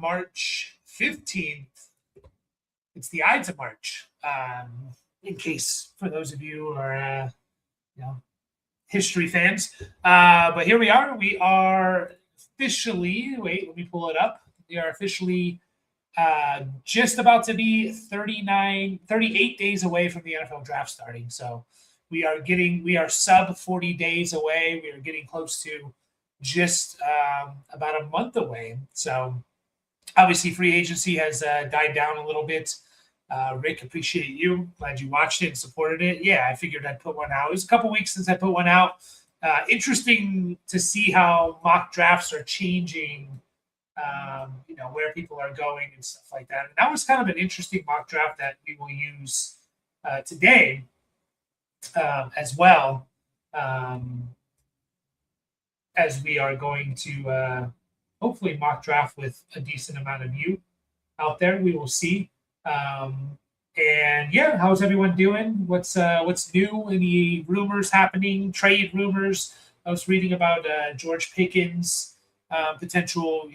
March 15th. It's the Ides of March. In case for those of you who are, history fans. But here we are. We are officially, let me pull it up. We are officially just about to be 38 days away from the NFL draft starting. So we are sub 40 days away. We are getting close to just about a month away. So obviously free agency has died down a little bit. Rick, appreciate you. Glad you watched it and supported it. Yeah, I figured I'd put one out. It was a couple weeks since I put one out. Interesting to see how mock drafts are changing, where people are going and stuff like that. And that was kind of an interesting mock draft that we will use today as well, as we are going to hopefully mock draft with a decent amount of you out there. We will see. And yeah, how's everyone doing? What's new? Any rumors happening? Trade rumors? I was reading about George Pickens potential.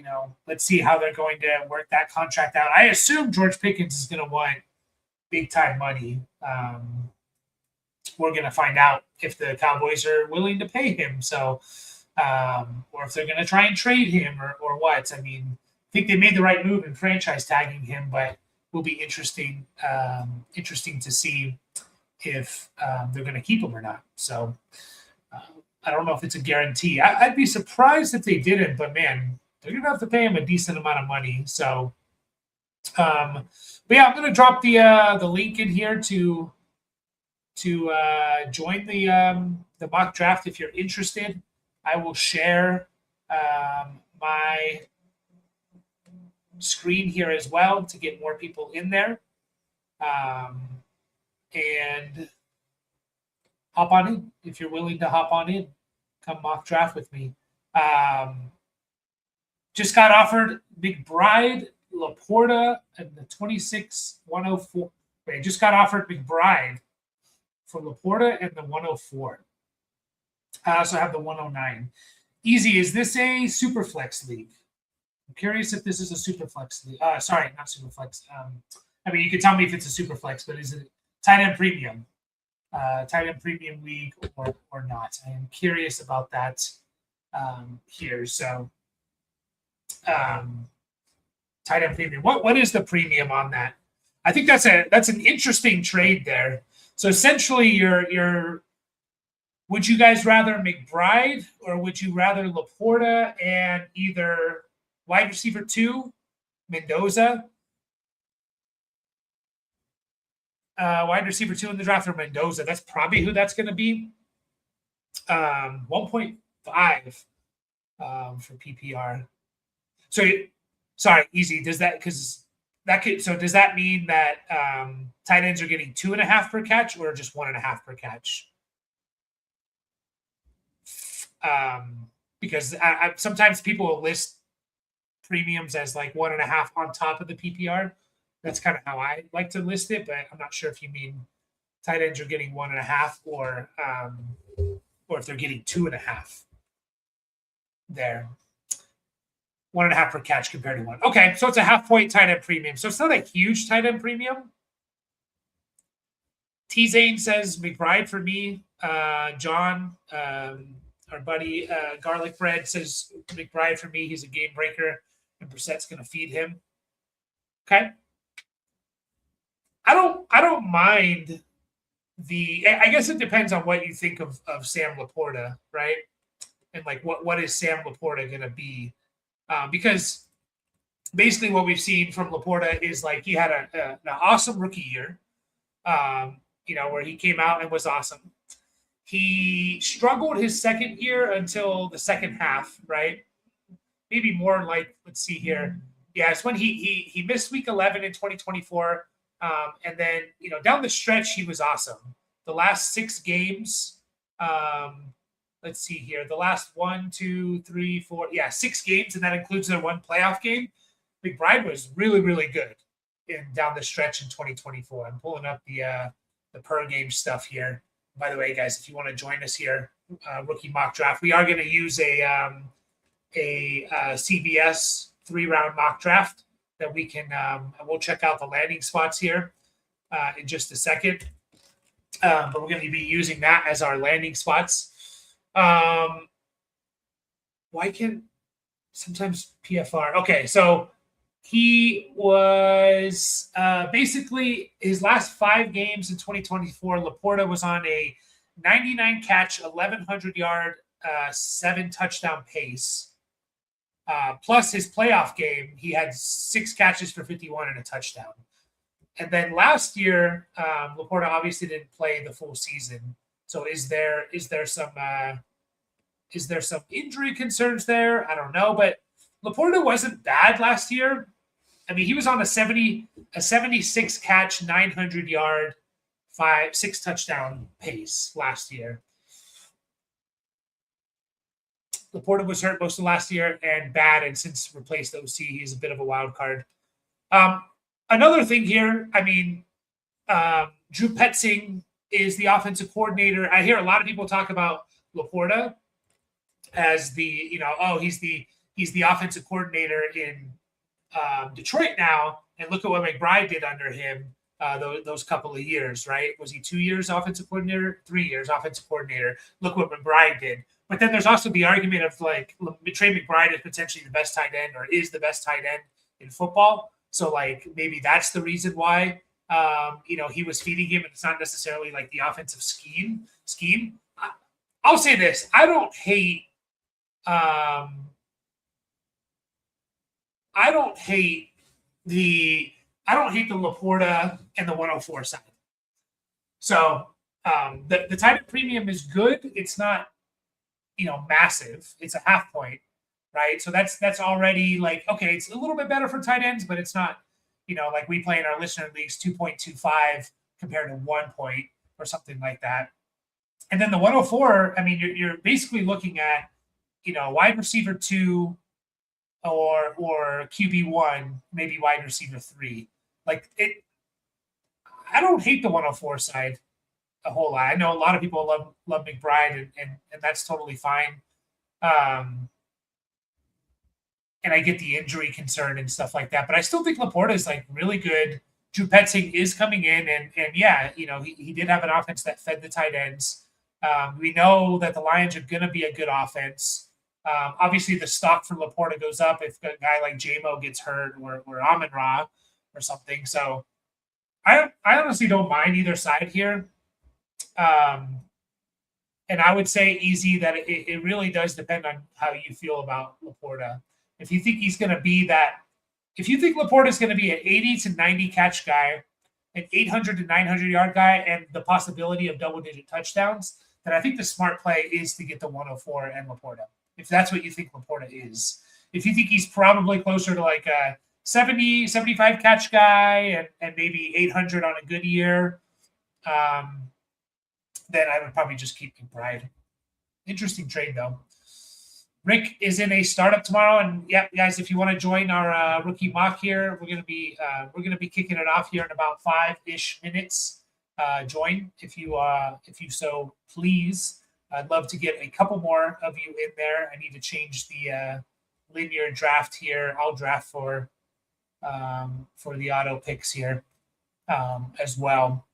Let's see how they're going to work that contract out. I assume George Pickens is going to want big time money. We're going to find out if the Cowboys are willing to pay him. So, or if they're going to try and trade him or what. I mean, I think they made the right move in franchise tagging him, but will be interesting to see if they're going to keep him or not. So I don't know if it's a guarantee. I'd be surprised if they didn't, but man, they're going to have to pay him a decent amount of money. So, but yeah, I'm going to drop the link in here to join the mock draft if you're interested. I will share my screen here as well to get more people in there, and hop on in if you're willing to hop on in. Come mock draft with me. Just got offered McBride, Laporta, and the 26-104. Wait, just got offered McBride for Laporta and the 104. I also have the 109. Easy. Is this a super flex league? I'm curious if this is a super flex. Sorry, not super flex. I mean, you can tell me if it's a super flex, but is it tight end premium? Tight end premium league or not? I am curious about that here. So, tight end premium. What is the premium on that? I think that's an interesting trade there. So essentially, you're would you guys rather McBride or would you rather Laporta and either wide receiver 2, Mendoza. Wide receiver 2 in the draft or Mendoza. That's probably who that's going to be. 1.5 for PPR. So, sorry, easy. Does that does that mean that tight ends are getting 2.5 per catch or just 1.5 per catch? Because sometimes people will list premiums as like 1.5 on top of the PPR. That's kind of how I like to list it, but I'm not sure if you mean tight ends are getting 1.5 or if they're getting 2.5 there. 1.5 per catch compared to 1. Okay, so it's a half-point tight end premium. So it's not a huge tight end premium. T-Zane says McBride for me. John, our buddy Garlic Bread says McBride for me. He's a game breaker, and Brissett's going to feed him. Okay. I don't mind I guess it depends on what you think of Sam Laporta, right? And like what is Sam Laporta going to be? Because basically what we've seen from Laporta is like he had an awesome rookie year, where he came out and was awesome. He struggled his second year until the second half, right? Maybe more like, let's see here. Yeah, it's when he missed week 11 in 2024. And then, down the stretch, he was awesome. The last 6 games, let's see here. The last 1, 2, 3, 4, 6 games, and that includes their 1 playoff game. McBride was really, really good down the stretch in 2024. I'm pulling up the per game stuff here. By the way, guys, if you want to join us here, rookie mock draft, we are going to use a CBS 3-round mock draft that we can. We'll check out the landing spots here in just a second, but we're going to be using that as our landing spots. Why can sometimes PFR? Okay, so he was basically his last 5 games in 2024. Laporta was on a 99 catch, 1,100 yard, 7 touchdown pace. Plus his playoff game, he had 6 catches for 51 and a touchdown. And then last year, Laporta obviously didn't play the full season. So is there some injury concerns there? I don't know, but Laporta wasn't bad last year. I mean, he was on a 76 catch, 900 yard, 6 touchdown pace last year. Laporta was hurt most of last year and bad, and since replaced OC, he's a bit of a wild card. Another thing here, I mean, Drew Petzing is the offensive coordinator. I hear a lot of people talk about Laporta as the, he's the offensive coordinator in Detroit now, and look at what McBride did under him those couple of years, right? Was he 2 years offensive coordinator? 3 years offensive coordinator. Look what McBride did. But then there's also the argument of like Trey McBride is potentially the best tight end or is the best tight end in football. So like maybe that's the reason why he was feeding him, and it's not necessarily like the offensive scheme. I'll say this: I don't hate the Laporta and the 104 side. So the tight end premium is good. It's not massive. It's a half point, right? So that's already like, okay, it's a little bit better for tight ends, but it's not, like we play in our listener leagues 2.25 compared to 1 point or something like that. And then the 104, I mean, you're basically looking at, wide receiver 2 or QB1, maybe wide receiver 3. Like I don't hate the 104 side a whole lot. I know a lot of people love McBride, and that's totally fine. And I get the injury concern and stuff like that, but I still think Laporta is like really good. Drew Petzing is coming in, and yeah, he did have an offense that fed the tight ends. We know that the Lions are going to be a good offense. Obviously, the stock for Laporta goes up if a guy like J-Mo gets hurt or Amon-Ra or something. So I honestly don't mind either side here. And I would say easy that it really does depend on how you feel about Laporta. If you think he's going to be if you think Laporta is going to be an 80 to 90 catch guy, an 800 to 900 yard guy, and the possibility of double-digit touchdowns, then I think the smart play is to get the 104 and Laporta. If that's what you think Laporta is. If you think he's probably closer to like a 70, 75 catch guy and maybe 800 on a good year, then I would probably just keep McBride. Interesting trade, though. Rick is in a startup tomorrow, and yeah, guys, if you want to join our rookie mock here, we're gonna be kicking it off here in about 5-ish minutes. Join if you so please. I'd love to get a couple more of you in there. I need to change the linear draft here. I'll draft for the auto picks here as well.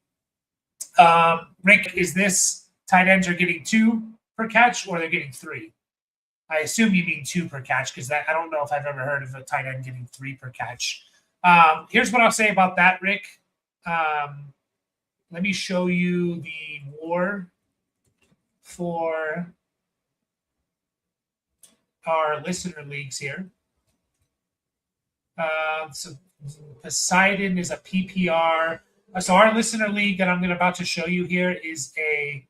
Rick, is this tight ends are getting 2 per catch or they're getting 3? I assume you mean 2 per catch because I don't know if I've ever heard of a tight end getting 3 per catch. Here's what I'll say about that, Rick. Let me show you the WAR for our listener leagues here. So Poseidon is a PPR. So our listener league that I'm about to show you here is a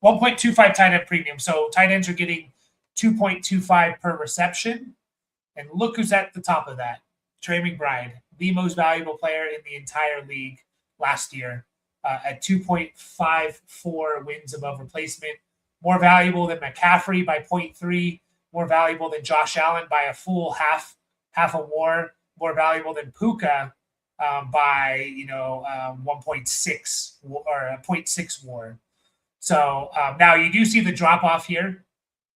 1.25 tight end premium. So tight ends are getting 2.25 per reception. And look who's at the top of that. Trey McBride, the most valuable player in the entire league last year at 2.54 wins above replacement. More valuable than McCaffrey by 0.3. More valuable than Josh Allen by a full half a WAR. More valuable than Puka by 1.6 or a 0.6 WAR. So now you do see the drop off here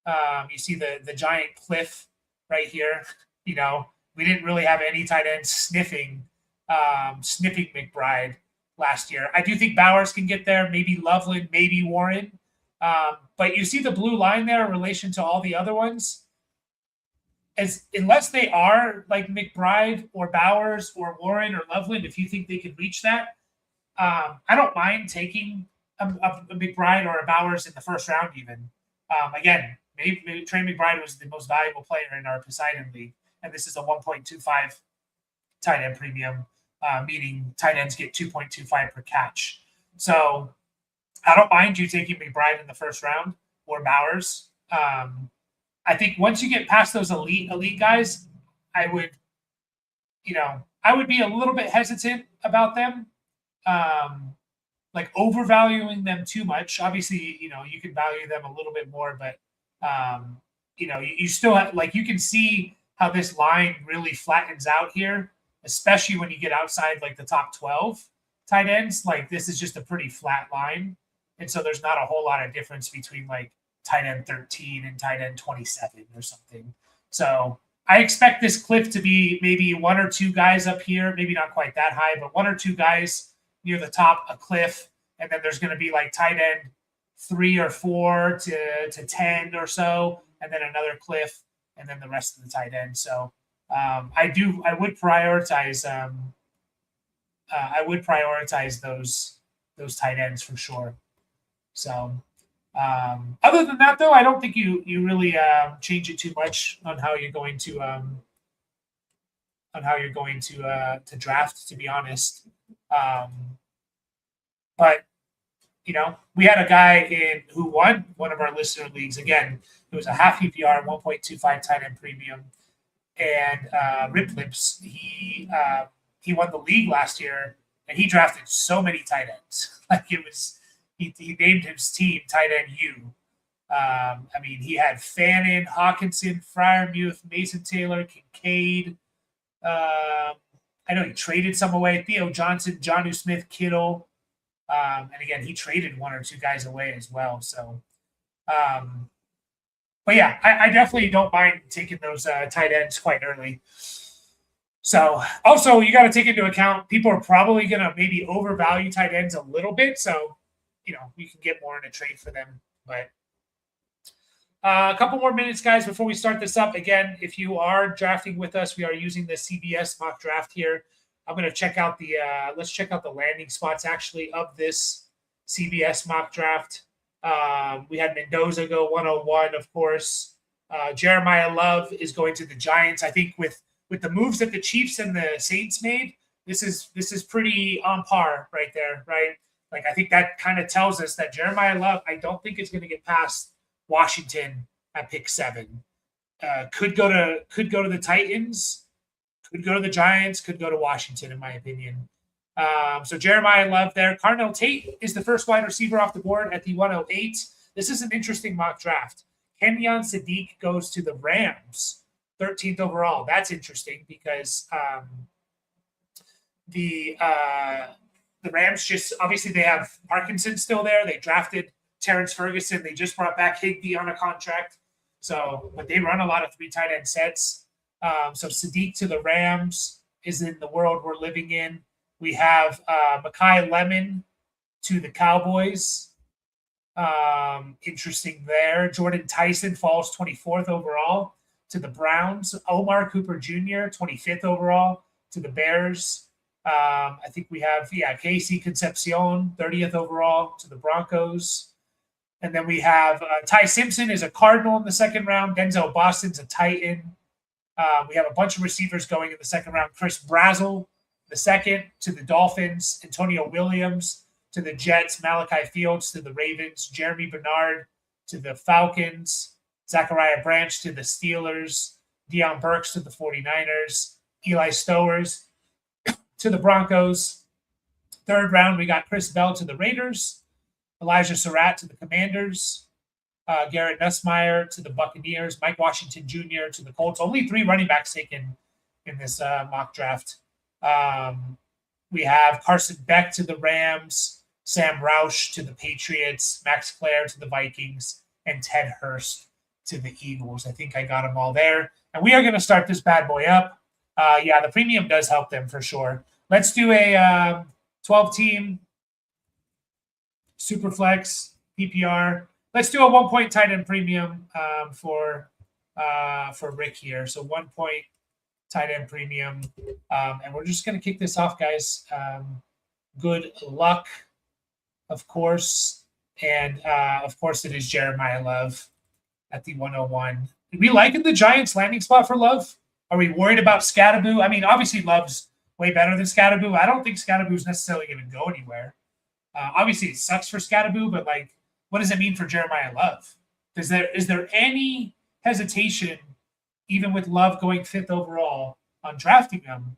You see the giant cliff right here. You know, we didn't really have any tight ends sniffing McBride last year. I do think Bowers can get there, maybe Loveland, maybe Warren. But you see the blue line there in relation to all the other ones. Unless they are like McBride or Bowers or Warren or Loveland, if you think they could reach that, I don't mind taking a McBride or a Bowers in the first round even. Again, maybe Trey McBride was the most valuable player in our Poseidon League, and this is a 1.25 tight end premium, meaning tight ends get 2.25 per catch. So I don't mind you taking McBride in the first round or Bowers. I think once you get past those elite guys, I would be a little bit hesitant about them, like overvaluing them too much. Obviously, you can value them a little bit more, but you still have, like, you can see how this line really flattens out here, especially when you get outside like the top 12 tight ends. Like, this is just a pretty flat line, and so there's not a whole lot of difference between like tight end 13 and tight end 27 or something. So I expect this cliff to be maybe one or two guys up here, maybe not quite that high, but one or two guys near the top, a cliff, and then there's going to be like tight end 3 or 4 to 10 or so, and then another cliff, and then the rest of the tight end. So I would prioritize those tight ends for sure. So other than that, though, I don't think you really change it too much on how you're going to draft, to be honest. But we had a guy who won one of our listener leagues. Again, it was a half PPR, 1.25 tight end premium, and Rip Lips. He won the league last year, and he drafted so many tight ends. Like, it was. He named his team Tight End U. He had Fannin, Hawkinson, Freiermuth, Mason Taylor, Kincaid. I know he traded some away. Theo Johnson, Jonnu Smith, Kittle. And again, he traded one or two guys away as well. So, but yeah, I definitely don't mind taking those tight ends quite early. So also, you got to take into account, people are probably going to maybe overvalue tight ends a little bit. So, you can get more in a trade for them. But a couple more minutes, guys, before we start this up. Again, if you are drafting with us, we are using the CBS mock draft here. I'm going to check out let's check out the landing spots, actually, of this CBS mock draft. We had Mendoza go 101, of course. Jeremiah Love is going to the Giants. I think with the moves that the Chiefs and the Saints made, this is pretty on par right there, right? Like, I think that kind of tells us that Jeremiah Love, I don't think is going to get past Washington at pick 7. Could go to the Titans, could go to the Giants, could go to Washington, in my opinion. So Jeremiah Love there. Carnell Tate is the first wide receiver off the board at the 108. This is an interesting mock draft. Kenyon Sadiq goes to the Rams, 13th overall. That's interesting because the Rams just, obviously, they have Parkinson still there. They drafted Terrence Ferguson. They just brought back Higbee on a contract. So, but they run a lot of 3 tight end sets. So Sadiq to the Rams is in the world we're living in. We have Mekhi Lemon to the Cowboys. Interesting there. Jordan Tyson falls 24th overall to the Browns. Omar Cooper Jr., 25th overall to the Bears. I think we have, Casey Concepcion, 30th overall to the Broncos. And then we have Ty Simpson is a Cardinal in the second round. Denzel Boston's a Titan. We have a bunch of receivers going in the second round. Chris Brazzell, the second, to the Dolphins. Antonio Williams to the Jets. Malachi Fields to the Ravens. Jeremy Bernard to the Falcons. Zachariah Branch to the Steelers. Deion Burks to the 49ers. Eli Stowers to the Broncos. Third round, we got Chris Bell to the Raiders. Elijah Surratt to the Commanders. Garrett Nussmeier to the Buccaneers. Mike Washington Jr. to the Colts. Only 3 running backs taken in this mock draft. We have Carson Beck to the Rams. Sam Roush to the Patriots. Max Clare to the Vikings. And Ted Hurst to the Eagles. I think I got them all there. And we are going to start this bad boy up. Yeah, the premium does help them for sure. Let's do a 12-team Superflex PPR. Let's do a 1-point tight end premium for Rick here. So 1-point tight end premium. And we're just going to kick this off, guys. Good luck, of course. And, of course, it is Jeremiah Love at the 101. Are we liking the Giants landing spot for Love? Are we worried about Scatterboo? I mean, obviously Love's way better than Scatterboo. I don't think Scatterboo's necessarily going to go anywhere. Obviously, it sucks for Scatterboo, but, like, what does it mean for Jeremiah Love? Is there any hesitation, even with Love going 5th overall, on drafting him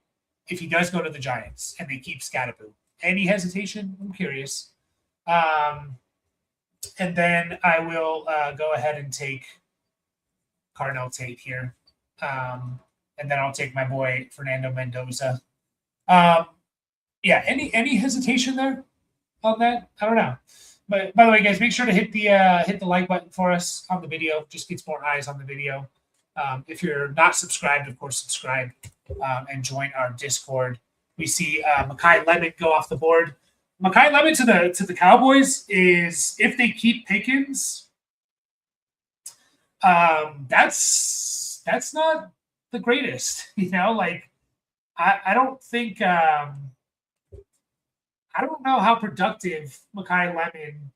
if he does go to the Giants and they keep Scatterboo? Any hesitation? I'm curious. And then I will go ahead and take Carnell Tate here. And then I'll take my boy Fernando Mendoza. Yeah, any hesitation there on that? I don't know. But by the way, guys, make sure to hit the like button for us on the video. Just gets more eyes on the video. If you're not subscribed, of course, subscribe and join our Discord. We see Mekhi Lemon go off the board. Mekhi Lemon to the Cowboys is, if they keep Pickens, that's not the greatest. Like I don't think I don't know how productive Mekhi Lemon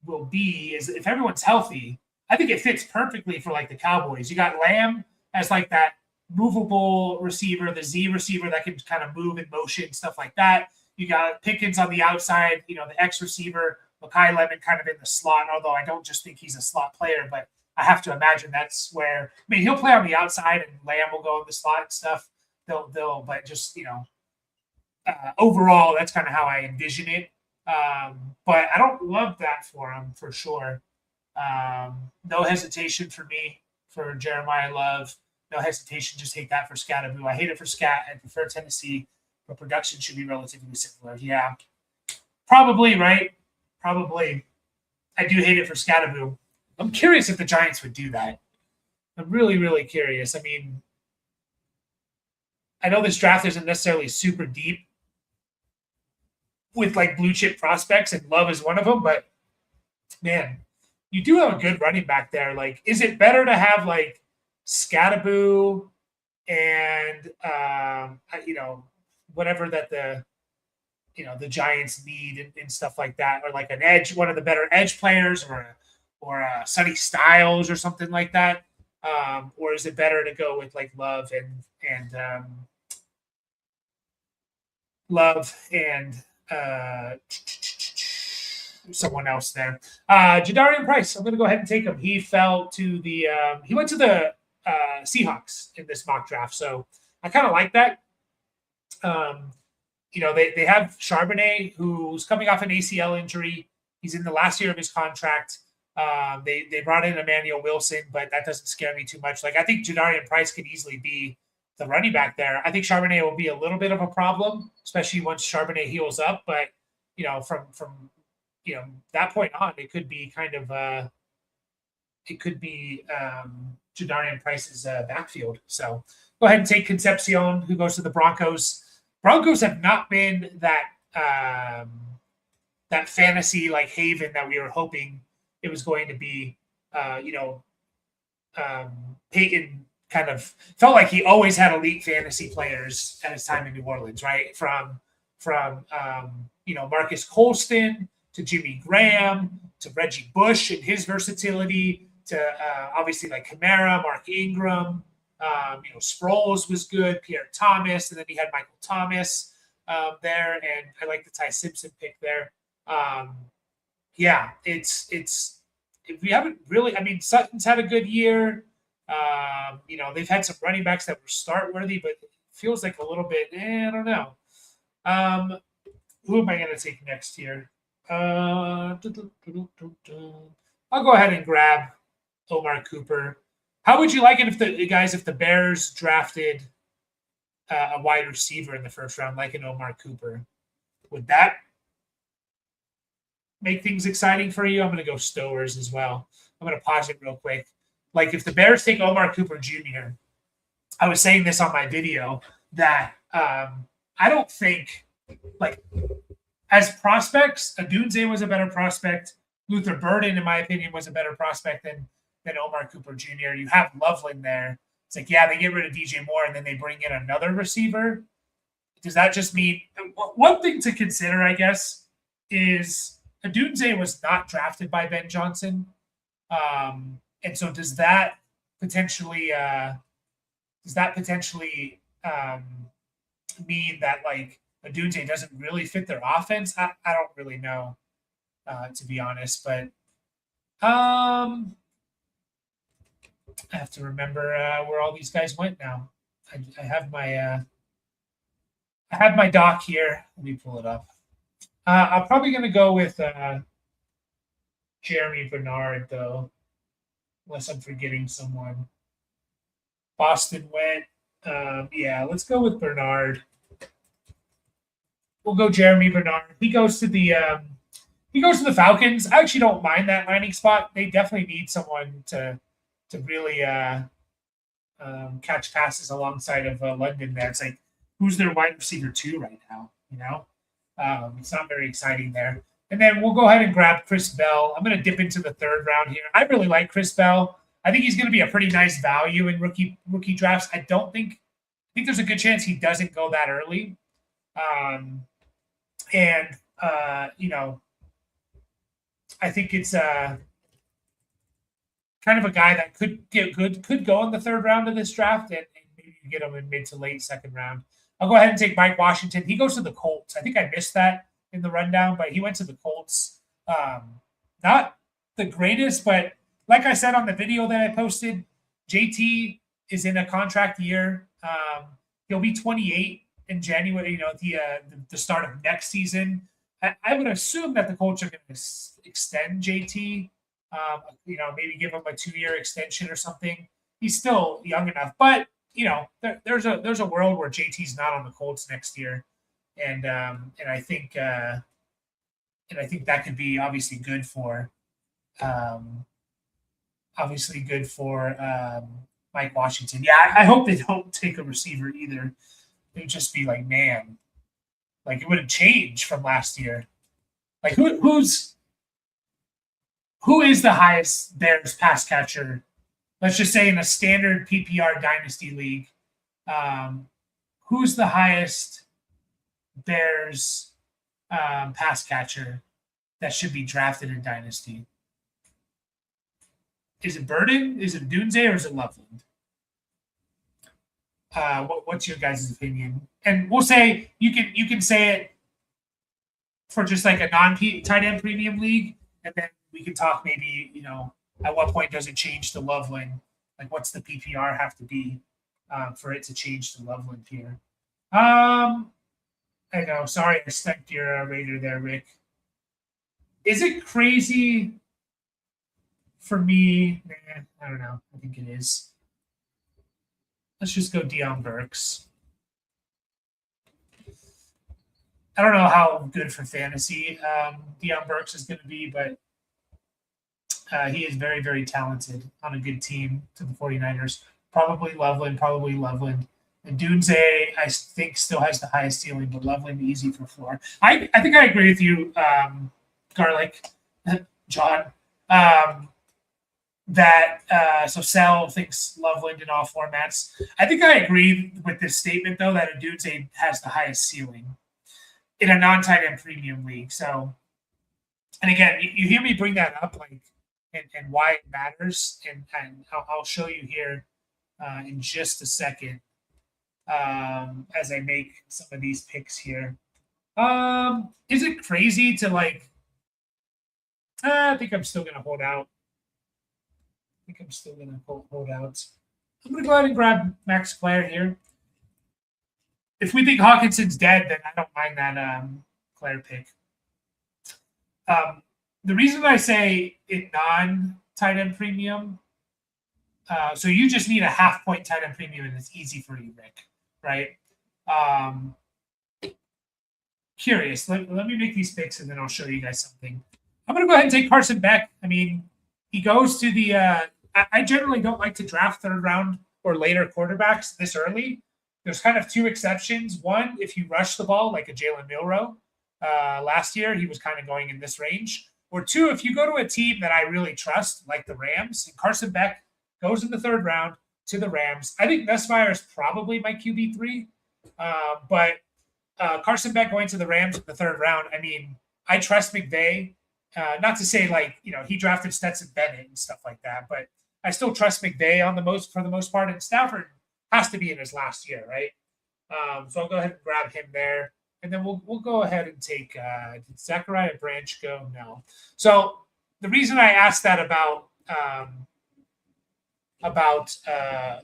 will be if everyone's healthy. I think it fits perfectly for like the Cowboys. You got Lamb as like that movable receiver, the Z receiver that can kind of move in motion, stuff like that. You got Pickens on the outside, the X receiver, Mekhi Lemon kind of in the slot, although I don't just think he's a slot player, but I have to imagine that's where, he'll play on the outside and Lamb will go in the slot and stuff. But just, overall, that's kind of how I envision it. But I don't love that for him for sure. No hesitation for me for Jeremiah Love. No hesitation. Just hate that for Scatterboo. I hate it for Scat. I prefer Tennessee, but production should be relatively similar. Yeah, probably, right? Probably. I do hate it for Scatterboo. I'm curious if the Giants would do that. I'm really, really curious. I mean, I know this draft isn't necessarily super deep with like blue chip prospects, and Love is one of them, but man, you do have a good running back there. Like, is it better to have like Scatterboo and whatever that the Giants need and stuff like that, or like an edge, one of the better edge players, or Sonny Styles or something like that, or is it better to go with like Love and someone else there? Jadarian Price, I'm going to go ahead and take him. He fell to the he went to the Seahawks in this mock draft, so I kind of like that. They have Charbonnet, who's coming off an ACL injury. He's in the last year of his contract. They brought in Emmanuel Wilson, but that doesn't scare me too much. Like, I think Jadarian Price could easily be the running back there. I think Charbonnet will be a little bit of a problem, especially once Charbonnet heals up. But from that point on, it could be kind of Jadarian Price's backfield. So go ahead and take Concepcion, who goes to the Broncos. Broncos have not been that fantasy like haven that we were hoping it was going to be. Peyton kind of felt like he always had elite fantasy players at his time in New Orleans, right? From Marcus Colston to Jimmy Graham to Reggie Bush and his versatility to obviously like Kamara, Mark Ingram. Sproles was good, Pierre Thomas, and then he had Michael Thomas there, and I like the Ty Simpson pick there. It's we haven't really. I mean, Sutton's had a good year. They've had some running backs that were start worthy, but it feels like a little bit. I don't know. Who am I going to take next here? I'll go ahead and grab Omar Cooper. How would you like it if the Bears drafted a wide receiver in the first round, like an Omar Cooper? Would that make things exciting for you? I'm going to go Stowers as well. I'm going to pause it real quick. Like if the Bears take Omar Cooper Jr., I was saying this on my video that I don't think like as prospects, Adunze was a better prospect. Luther Burden, in my opinion, was a better prospect than Omar Cooper Jr. You have Loveland there. It's like, yeah, they get rid of DJ Moore and then they bring in another receiver. Does that just mean one thing to consider, I guess, is Adunze was not drafted by Ben Johnson. And so does that potentially mean that like Adunze doesn't really fit their offense? I don't really know, to be honest, but I have to remember where all these guys went now. I have my doc here. Let me pull it up. I'm probably going to go with Jeremy Bernard, though, unless I'm forgetting someone. Boston went. Yeah, let's go with Bernard. We'll go Jeremy Bernard. He goes to the Falcons. I actually don't mind that landing spot. They definitely need someone to really catch passes alongside of London. There, it's like who's their wide receiver 2 right now? You know, it's not very exciting there. And then we'll go ahead and grab Chris Bell. I'm going to dip into the 3rd round here. I really like Chris Bell. I think he's going to be a pretty nice value in rookie drafts. I think there's a good chance he doesn't go that early. You know, I think it's kind of a guy that could go in the 3rd round of this draft and maybe get him in mid to late 2nd round. I'll go ahead and take Mike Washington. He goes to the Colts. I think I missed that in the rundown, but he went to the Colts. Not the greatest, but like I said on the video that I posted, JT is in a contract year. He'll be 28 in January, you know, the start of next season. I would assume that the Colts are going to extend JT, you know, maybe give him a 2-year extension or something. He's still young enough, but you know, there's a world where JT's not on the Colts next year, and I think that could be obviously good for Mike Washington. Yeah, I hope they don't take a receiver either. They'd just be like, man, like it would have changed from last year. Like who is the highest Bears pass catcher? Let's just say in a standard PPR dynasty league, who's the highest Bears pass catcher that should be drafted in dynasty? Is it Burden? Is it Dunze? Or is it Loveland? What's your guys' opinion? And we'll say you can say it for just like a non-tight end premium league, and then we can talk maybe, you know, at what point does it change to Loveland? Like, what's the PPR have to be for it to change to Loveland here? I know. Sorry, I stuck your Raider there, Rick. Is it crazy for me? Nah, I don't know. I think it is. Let's just go Deion Burks. I don't know how good for fantasy Deion Burks is going to be, but he is very, very talented on a good team to the 49ers. Probably Loveland. And Dunze, I think, still has the highest ceiling, but Loveland easy for floor. I think I agree with you, Garlic, John, so Sal thinks Loveland in all formats. I think I agree with this statement, though, that Dunze has the highest ceiling in a non-tight end premium league. So, and again, you hear me bring that up, like, and why it matters, and I'll show you here in just a second as I make some of these picks here. Is it crazy to like? I think I'm still going to hold out. I'm going to hold out. I'm going to go ahead and grab Max Clare here. If we think Hawkinson's dead, then I don't mind that Clare pick. The reason I say it non-tight end premium, so you just need a half-point tight end premium, and it's easy for you, Rick, right? Curious. Let me make these picks, and then I'll show you guys something. I'm going to go ahead and take Carson Beck. I mean, he goes to the I generally don't like to draft third round or later quarterbacks this early. There's kind of two exceptions. One, if you rush the ball like a Jalen Milroe last year, he was kind of going in this range. Or two, if you go to a team that I really trust, like the Rams, and Carson Beck goes in the third round to the Rams. I think Nussmeier is probably my QB3, but Carson Beck going to the Rams in the third round. I mean, I trust McVay. Not to say like he drafted Stetson Bennett and stuff like that, but I still trust McVay for the most part. And Stafford has to be in his last year, right? So I'll go ahead and grab him there, and then we'll go ahead and take did Zachariah Branch go? No. So the reason I asked that about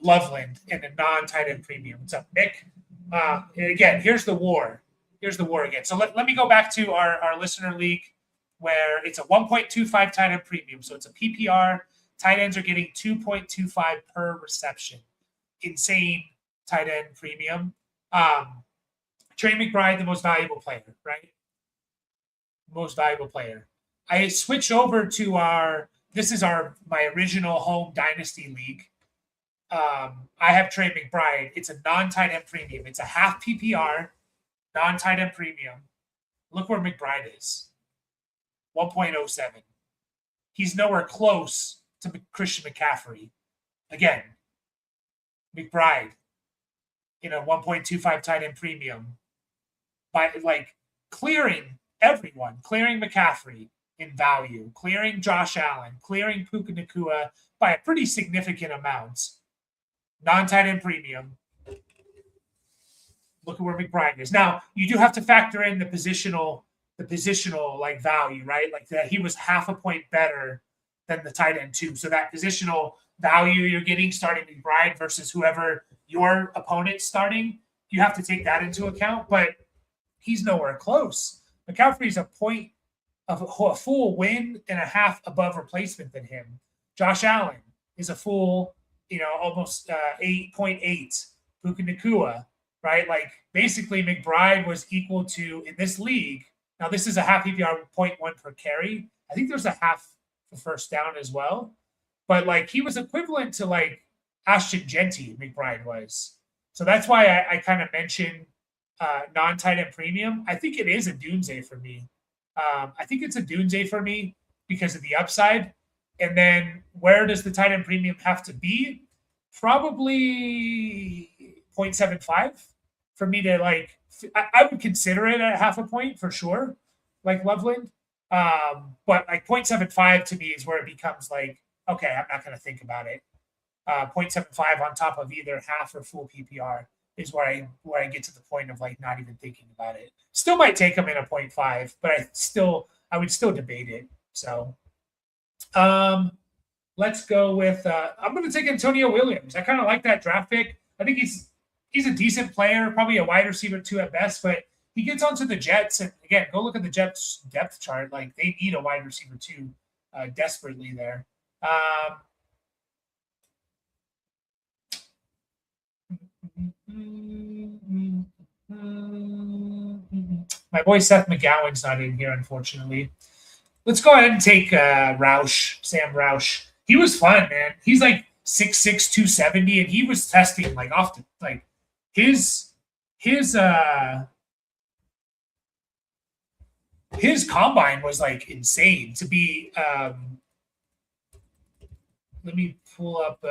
Loveland and a non-tight end premium. What's up, Nick? Again, here's the war. Here's the war again. So let me go back to our listener league where it's a 1.25 tight end premium. So it's a PPR. Tight ends are getting 2.25 per reception. Insane tight end premium. Trey McBride, the most valuable player, right? Most valuable player. I switched over to this is my original home Dynasty league. I have Trey McBride. It's a non-tight end premium. It's a half PPR, non-tight end premium. Look where McBride is. 1.07. He's nowhere close to Christian McCaffrey. Again, McBride in a 1.25 tight end premium by like clearing everyone, clearing McCaffrey in value, clearing Josh Allen, clearing Puka Nacua by a pretty significant amount. Non-tight end premium. Look at where McBride is. Now, you do have to factor in the positional like value, right? Like that he was half a point better than the tight end too. So that positional value you're getting starting McBride versus whoever your opponent's starting, you have to take that into account. But he's nowhere close. McCaffrey's a full win and a half above replacement than him. Josh Allen is a full, almost 8.8. Puka Nacua, right? Like basically McBride was equal to in this league. Now this is a half PPR 0.1 per carry. I think there's a half for first down as well. But like he was equivalent to like Ashton Genty, McBride was. So that's why I kind of mentioned non-tight end premium. I think it is a doomsday for me. I think it's a doomsday for me because of the upside. And then where does the tight end premium have to be? Probably 0.75 for me to like. I would consider it at half a point for sure, like Loveland. But like 0.75 to me is where it becomes like, okay, I'm not going to think about it. 0.75 on top of either half or full PPR is where I get to the point of like not even thinking about it. Still might take them in a 0.5, but I would still debate it. So let's go with I'm going to take Antonio Williams. I kind of like that draft pick. I think he's a decent player, probably a wide receiver 2 at best, but he gets onto the Jets. And again, go look at the Jets depth chart. Like they need a wide receiver 2 desperately there. My boy Seth McGowan's not in here, unfortunately. Let's go ahead and take Sam Roush. He was fun, man. He's like 6'6", 270, and he was testing like often. Like his combine was like insane to be. Let me pull up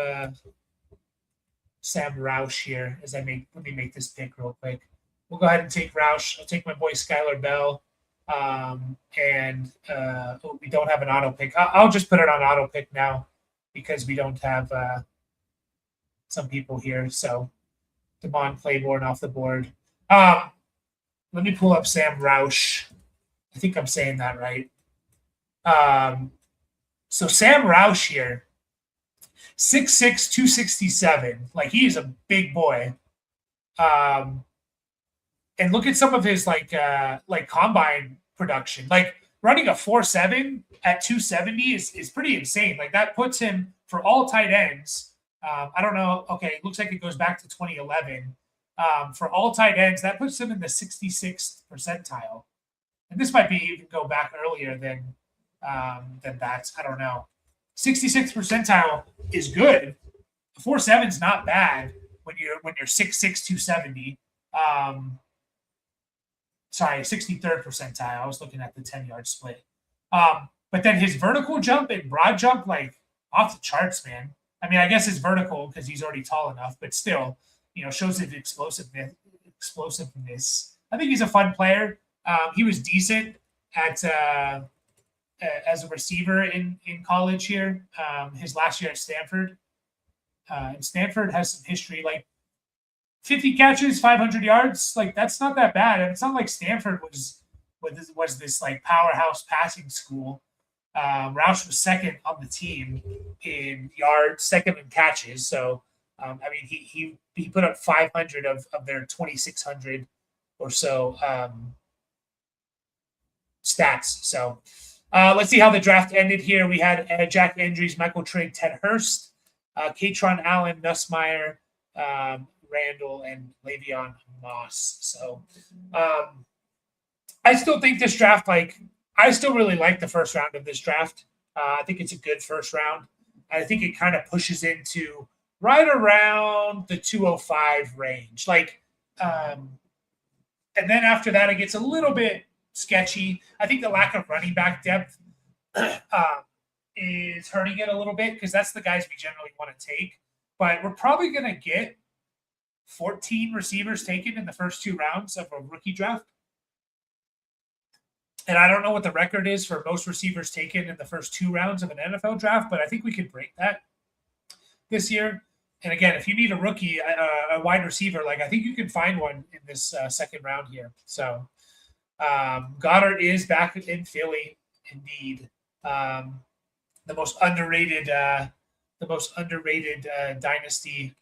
Sam Roush here as let me make this pick real quick. We'll go ahead and take Roush. I'll take my boy Skylar Bell. We don't have an auto pick. I'll just put it on auto pick now because we don't have some people here. So Devon Claiborne off the board. Let me pull up Sam Roush. I think I'm saying that right. So Sam Roush here, 6'6", 267. Like he is a big boy. And look at some of his like combine production. Like running a 4.7 at 270 is pretty insane. Like that puts him for all tight ends. I don't know. Okay, it looks like it goes back to 2011. For all tight ends, that puts him in the 66th percentile. And this might be even go back earlier than that. I don't know. 66th percentile is good. 4.7 is not bad when you're 6'6", 270. Sorry, 63rd percentile. I was looking at the 10-yard split. But then his vertical jump and broad jump, like off the charts, man. I mean, I guess it's vertical because he's already tall enough, but still, shows his explosiveness. I think he's a fun player. He was decent at as a receiver in college here. His last year at Stanford. And Stanford has some history, like 50 catches, 500 yards. Like, that's not that bad. And it's not like Stanford was this like powerhouse passing school. Roush was second on the team in yards, second in catches. So, I mean, he put up 500 of their 2,600 or so stats. So, let's see how the draft ended here. We had Jack Andrews, Michael Trigg, Ted Hurst, Katron Allen, Nussmeier, Randall, and Le'Veon Moss. So, I still think this draft, I still really like the first round of this draft. I think it's a good first round. I think it kind of pushes into right around the 205 range. And then after that, it gets a little bit sketchy. I think the lack of running back depth is hurting it a little bit because that's the guys we generally want to take. But we're probably going to get 14 receivers taken in the first 2 rounds of a rookie draft. And I don't know what the record is for most receivers taken in the first 2 rounds of an NFL draft, but I think we could break that this year. And again, if you need a rookie, a wide receiver, I think you can find one in this second round here. So Goddard is back in Philly, indeed. The most underrated dynasty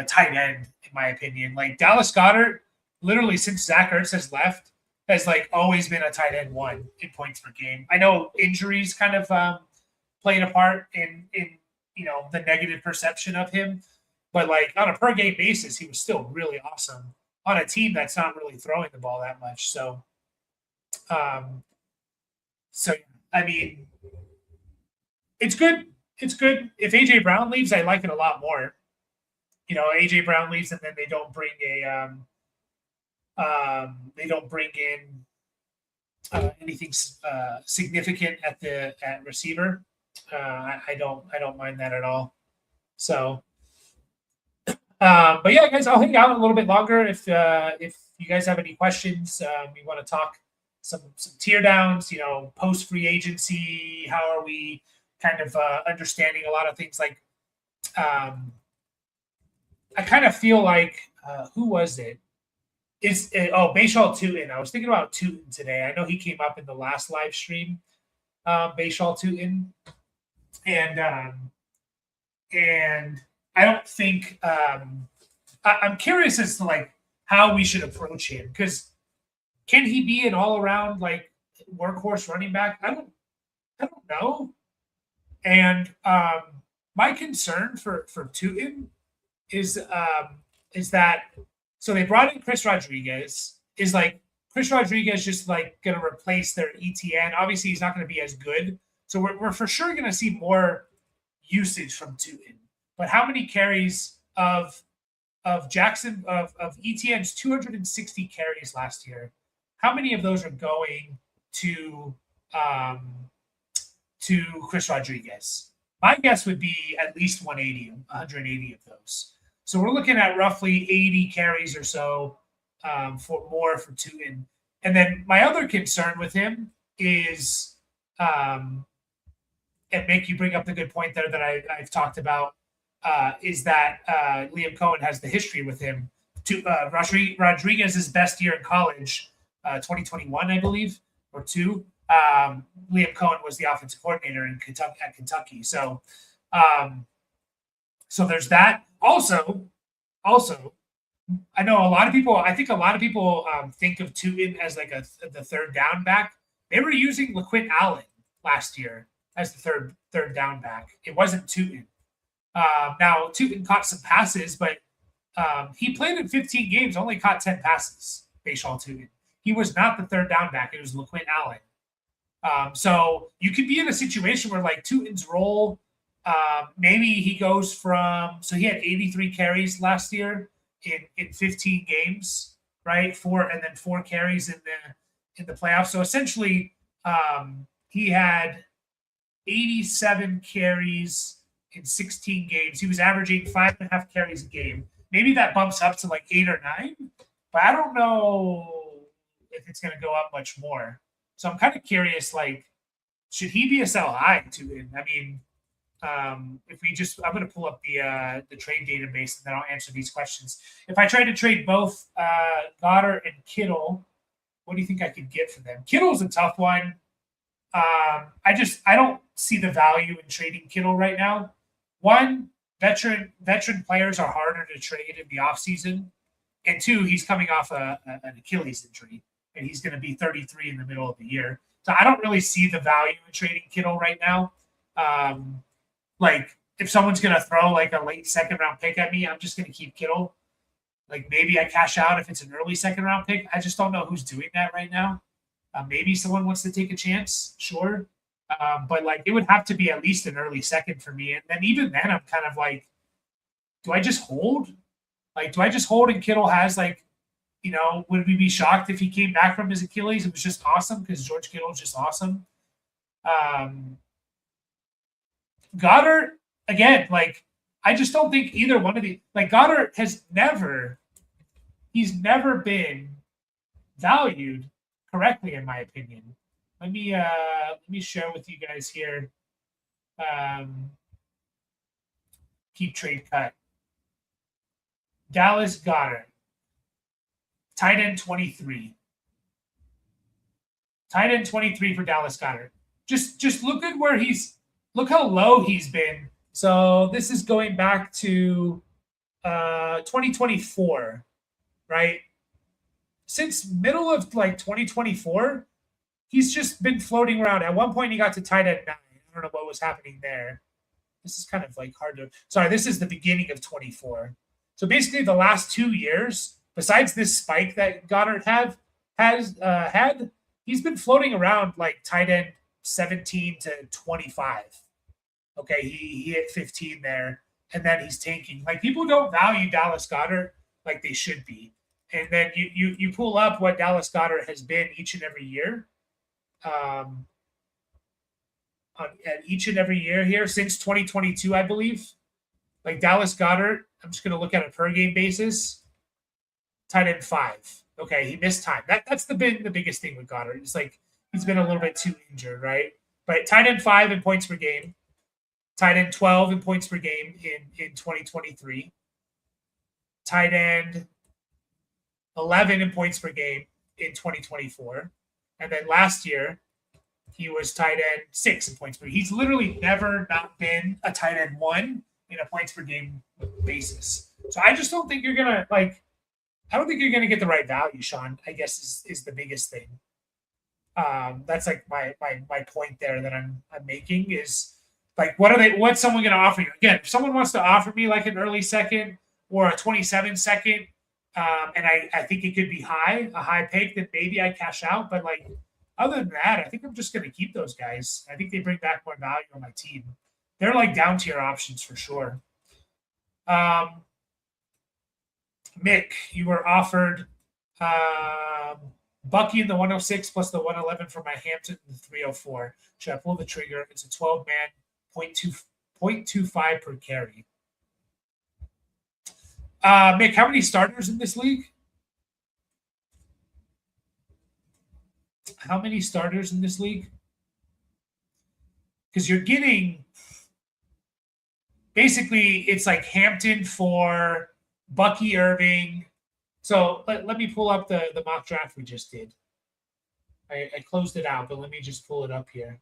tight end, in my opinion. Dallas Goedert, literally since Zach Ertz has left, has always been a tight end 1 in points per game. I know injuries kind of played a part in the negative perception of him, but on a per game basis, he was still really awesome on a team that's not really throwing the ball that much. So, I mean, it's good. It's good. If AJ Brown leaves, I like it a lot more. AJ Brown leaves, and then they don't bring in anything significant at receiver. I don't mind that at all. So, but yeah, guys, I'll hang out a little bit longer if you guys have any questions. You want to talk some tear downs, post free agency. How are we kind of understanding a lot of things? I kind of feel who was it? Bashal Tootin. I was thinking about Tootin today. I know he came up in the last live stream, Bashal Tootin, and I don't think I'm curious as to how we should approach him, because can he be an all around workhorse running back? I don't know. And my concern for Tootin is that. So they brought in Chris Rodriguez. Is Chris Rodriguez just going to replace their ETN? Obviously, he's not going to be as good. So we're for sure going to see more usage from Tootin. But how many carries of Jackson of ETN's 260 carries last year? How many of those are going to Chris Rodriguez? My guess would be at least 180 of those. So we're looking at roughly 80 carries or so for Tootin. And then my other concern with him is, and Mick, you bring up the good point there that I've talked about, is that Liam Cohen has the history with him. Rodriguez's best year in college, 2021, I believe, or 2. Liam Cohen was the offensive coordinator at Kentucky. So there's that. Also, I know I think a lot of people think of Tootin as the third down back. They were using LaQuint Allen last year as the third down back. It wasn't Tootin. Now Tootin caught some passes, but he played in 15 games, only caught 10 passes. Bashal Tootin. He was not the third down back. It was LaQuint Allen. So you could be in a situation where Tootin's role Maybe he goes from, so he had 83 carries last year in 15 games, right? And then 4 carries in the playoffs. So essentially, he had 87 carries in 16 games. He was averaging 5.5 carries a game. Maybe that bumps up to like 8 or 9, but I don't know if it's going to go up much more. So I'm kind of curious, like, should he be a sell high to him? I mean, if we just, I'm going to pull up the trade database and then I'll answer these questions. If I try to trade both Goddard and Kittle, what do you think I could get for them? Kittle's a tough one. I don't see the value in trading Kittle right now. One, veteran players are harder to trade in the offseason. And two, he's coming off an Achilles injury, and he's going to be 33 in the middle of the year. So I don't really see the value in trading Kittle right now. Like, if someone's going to throw like a late second-round pick at me, I'm just going to keep Kittle. Like, maybe I cash out if it's an early second-round pick. I just don't know who's doing that right now. Maybe someone wants to take a chance, sure. But like, it would have to be at least an early second for me. And then even then, I'm kind of like, do I just hold? Like, do I just hold and Kittle has like, would we be shocked if he came back from his Achilles? It was just awesome because George Kittle's just awesome. Goddard, again, like, I just don't think either one of the, like, Goddard he's never been valued correctly, in my opinion. Let me share with you guys here. Keep trade cut. Dallas Goddard, tight end 23. Tight end 23 for Dallas Goddard. Just look at look how low he's been. So this is going back to 2024, right? Since middle of like 2024, he's just been floating around. At one point, he got to tight end 9. I don't know what was happening there. This is kind of like hard to. Sorry, this is the beginning of 24. So basically, the last 2 years, besides this spike that Goddard had, he's been floating around like tight end 17 to 25. Okay, he hit 15 there, and then he's tanking. Like, people don't value Dallas Goddard like they should be. And then you pull up what Dallas Goddard has been each and every year. At each and every year here since 2022, I believe. Like, Dallas Goddard, I'm just going to look at a per game basis. Tight end 5. Okay, he missed time. That's been the biggest thing with Goddard. It's like he's been a little bit too injured, right? But tight end 5 in points per game. Tight end 12 in points per game in 2023. Tight end 11 in points per game in 2024. And then last year, he was tight end 6 in points per game. He's literally never not been a tight end 1 in a points per game basis. So I just don't think you're going to, like, I don't think you're going to get the right value, Sean, I guess is the biggest thing. That's like my point there that I'm making is, like, what's someone going to offer you? Again, if someone wants to offer me like an early second or a 27 second, and I think it could be a high pick, then maybe I cash out. But like, other than that, I think I'm just going to keep those guys. I think they bring back more value on my team. They're like down tier options for sure. Mick, you were offered Bucky in the 106 plus the 111 for my Hampton in the 304. Should I pull the trigger? It's a 12-man, 0.25 per carry. Mick, how many starters in this league? How many starters in this league? Because you're getting, basically, it's like Hampton for Bucky Irving. So let me pull up the mock draft we just did. I closed it out, but let me just pull it up here.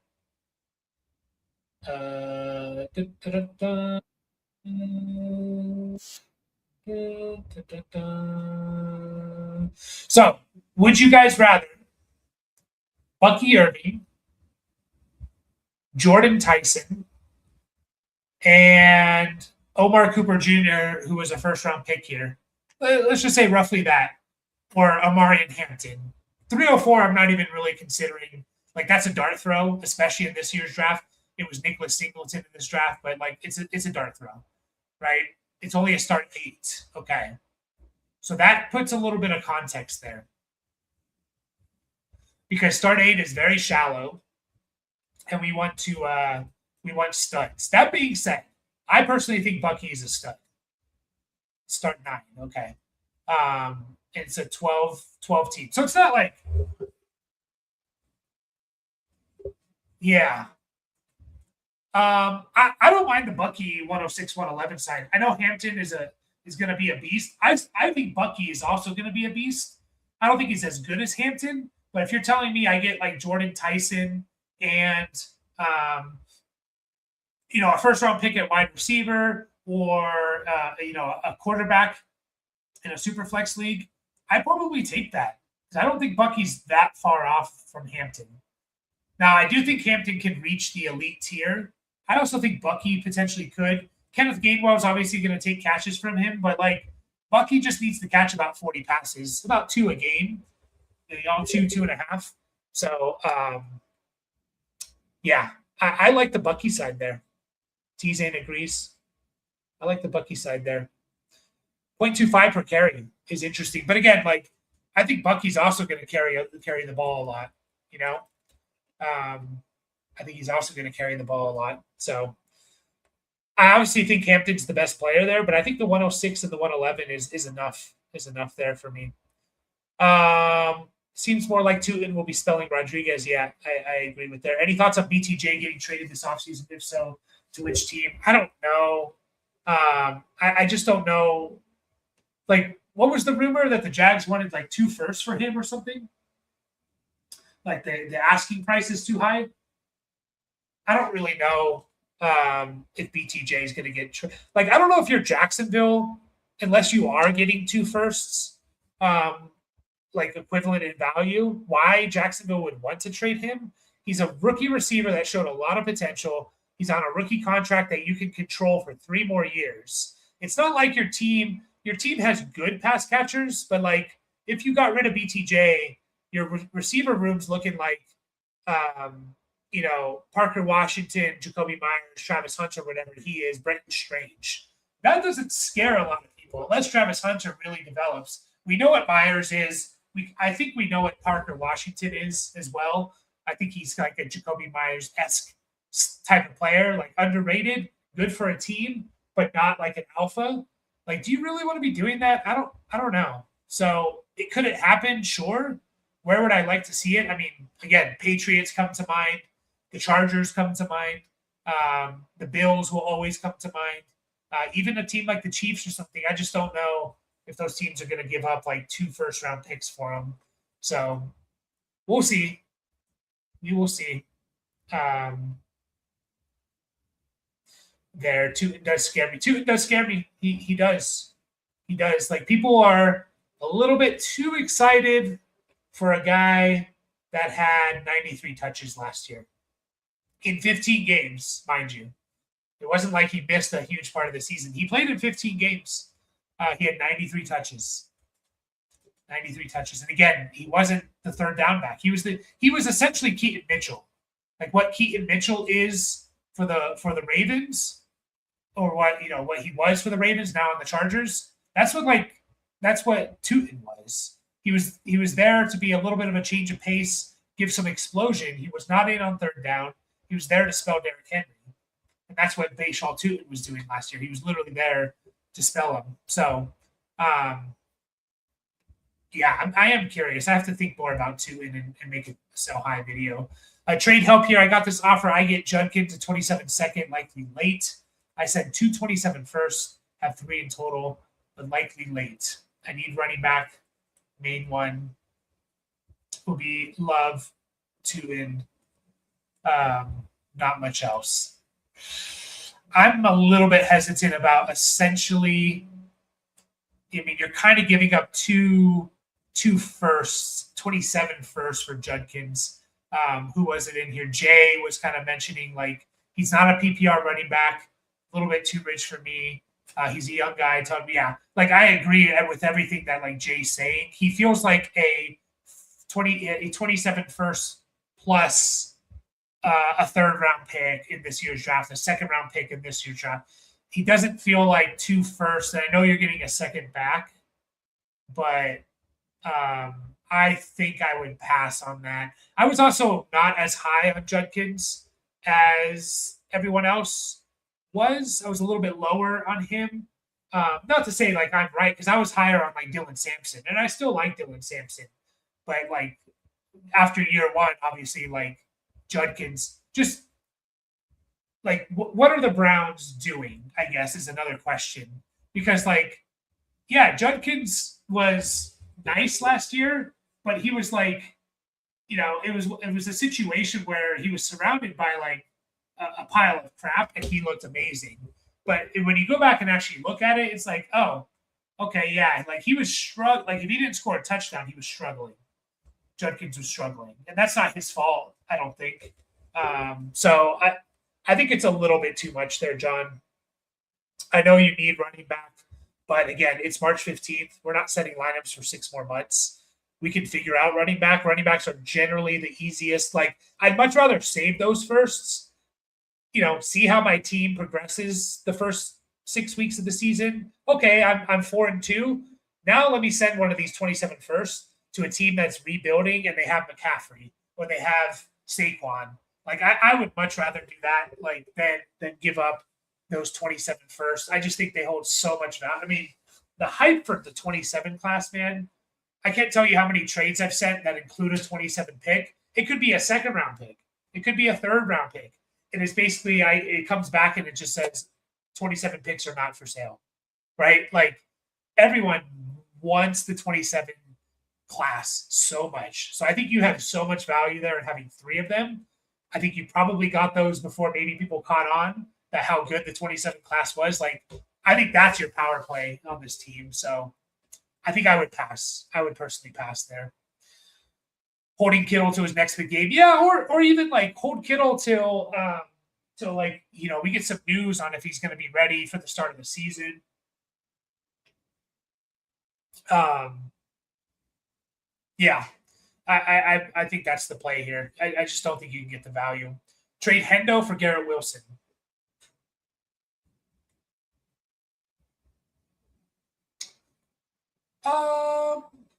So, would you guys rather Bucky Irving, Jordan Tyson, and Omar Cooper Jr., who was a first-round pick here? Let's just say roughly that, or Amari and Hampton. 304, I'm not even really considering. Like, that's a dart throw, especially in this year's draft. it was Nicholas Singleton in this draft, but like it's a dart throw, right? It's only a start 8. Okay. So that puts a little bit of context there. Because start 8 is very shallow, and we want studs. That being said, I personally think Bucky is a stud. Start 9, okay. It's a 12 team. So it's not like, yeah. I don't mind the Bucky 106, 111 side. I know Hampton is going to be a beast. I think Bucky is also going to be a beast. I don't think he's as good as Hampton, but if you're telling me I get like Jordan Tyson and a first round pick at wide receiver or a quarterback in a super flex league, I probably take that because I don't think Bucky's that far off from Hampton. Now, I do think Hampton can reach the elite tier. I also think Bucky potentially could. Kenneth Gainwell is obviously going to take catches from him, but like Bucky just needs to catch about 40 passes, about 2 a game, 2.5. So, yeah, I like the Bucky side there. T-Zane agrees. I like the Bucky side there. 0.25 per carry is interesting. But again, like I think Bucky's also going to carry the ball a lot, I think he's also going to carry the ball a lot. So I obviously think Hampton's the best player there, but I think the 106 and the 111 is enough there for me. Seems more like Tootin will be spelling Rodriguez. Yeah, I agree with there. Any thoughts on BTJ getting traded this offseason? If so, to which team? I don't know. I just don't know. Like, what was the rumor that the Jags wanted like 2 firsts for him or something? Like the asking price is too high. I don't really know if BTJ is going to get like I don't know if you're Jacksonville unless you are getting 2 firsts, like equivalent in value. Why Jacksonville would want to trade him? He's a rookie receiver that showed a lot of potential. He's on a rookie contract that you can control for 3 more years. It's not like your team has good pass catchers, but like if you got rid of BTJ, your receiver room's looking like, Parker Washington, Jacoby Myers, Travis Hunter, whatever he is, Brenton Strange. That doesn't scare a lot of people unless Travis Hunter really develops. We know what Myers is. I think we know what Parker Washington is as well. I think he's like a Jacoby Myers-esque type of player, like underrated, good for a team, but not like an alpha. Like, do you really want to be doing that? I don't know. So could it happen? Sure. Where would I like to see it? I mean, again, Patriots come to mind. The Chargers come to mind. The Bills will always come to mind. Even a team like the Chiefs or something. I just don't know if those teams are going to give up like 2 first-round picks for them. So we'll see. We will see. There, Tootin does scare me. Tootin does scare me. He does. He does. Like, people are a little bit too excited for a guy that had 93 touches last year in 15 games, mind you. It wasn't like he missed a huge part of the season. He played in 15 games. He had 93 touches. 93 touches. And again, he wasn't the third down back. He was essentially Keaton Mitchell. Like what Keaton Mitchell is for the Ravens, or what he was for the Ravens now on the Chargers. That's what Tootin was. He was there to be a little bit of a change of pace, give some explosion. He was not in on third down. He was there to spell Derrick Henry. And that's what Bashaw Tootin was doing last year. He was literally there to spell him. So, yeah, I am curious. I have to think more about Tootin and make a sell high video. Trade help here. I got this offer. I get Judkins to 27 second, likely late. I said 227 first, have 3 in total, but likely late. I need running back. Main one will be Love, Tootin. Not much else. I'm a little bit hesitant about essentially. I mean, you're kind of giving up two firsts, 27 firsts for Judkins. Who was it in here? Jay was kind of mentioning like he's not a PPR running back, a little bit too rich for me. He's a young guy. Yeah, like I agree with everything that like Jay's saying. He feels like a 27 first plus a third round pick in this year's draft, a second round pick in this year's draft. He doesn't feel like 2 firsts. And I know you're getting a second back, but I think I would pass on that. I was also not as high on Judkins as everyone else was. I was a little bit lower on him. Not to say like I'm right, because I was higher on like Dylan Sampson, and I still like Dylan Sampson, but like after year one, obviously like Judkins just like what are the Browns doing? I guess is another question, because like yeah, Judkins was nice last year, but he was like, it was a situation where he was surrounded by like a pile of crap, and he looked amazing. But when you go back and actually look at it, it's like, oh, okay, yeah, like he was struggling. Like if he didn't score a touchdown, he was struggling. Judkins was struggling, and that's not his fault, I don't think. So I think it's a little bit too much there, John. I know you need running back, but again, it's March 15th. We're not setting lineups for 6 more months. We can figure out running back. Running backs are generally the easiest. Like, I'd much rather save those firsts, see how my team progresses the first 6 weeks of the season. Okay, I'm 4-2. Now let me send one of these 27 firsts to a team that's rebuilding and they have McCaffrey or they have Saquon. Like, I would much rather do that, like, than give up those 27 firsts. I just think they hold so much value. I mean, the hype for the 27 class, man, I can't tell you how many trades I've sent that include a 27 pick. It could be a second round pick. It could be a third round pick. And it's basically, it comes back and it just says 27 picks are not for sale, right? Like everyone wants the 27 class so much. So I think you have so much value there in having 3 of them. I think you probably got those before maybe people caught on that how good the 27 class was. Like, I think that's your power play on this team. So I think I would pass. I would personally pass there. Holding Kittle to his next big game. Yeah, or even like hold Kittle till like, we get some news on if he's going to be ready for the start of the season. Yeah. I think that's the play here. I just don't think you can get the value. Trade Hendo for Garrett Wilson.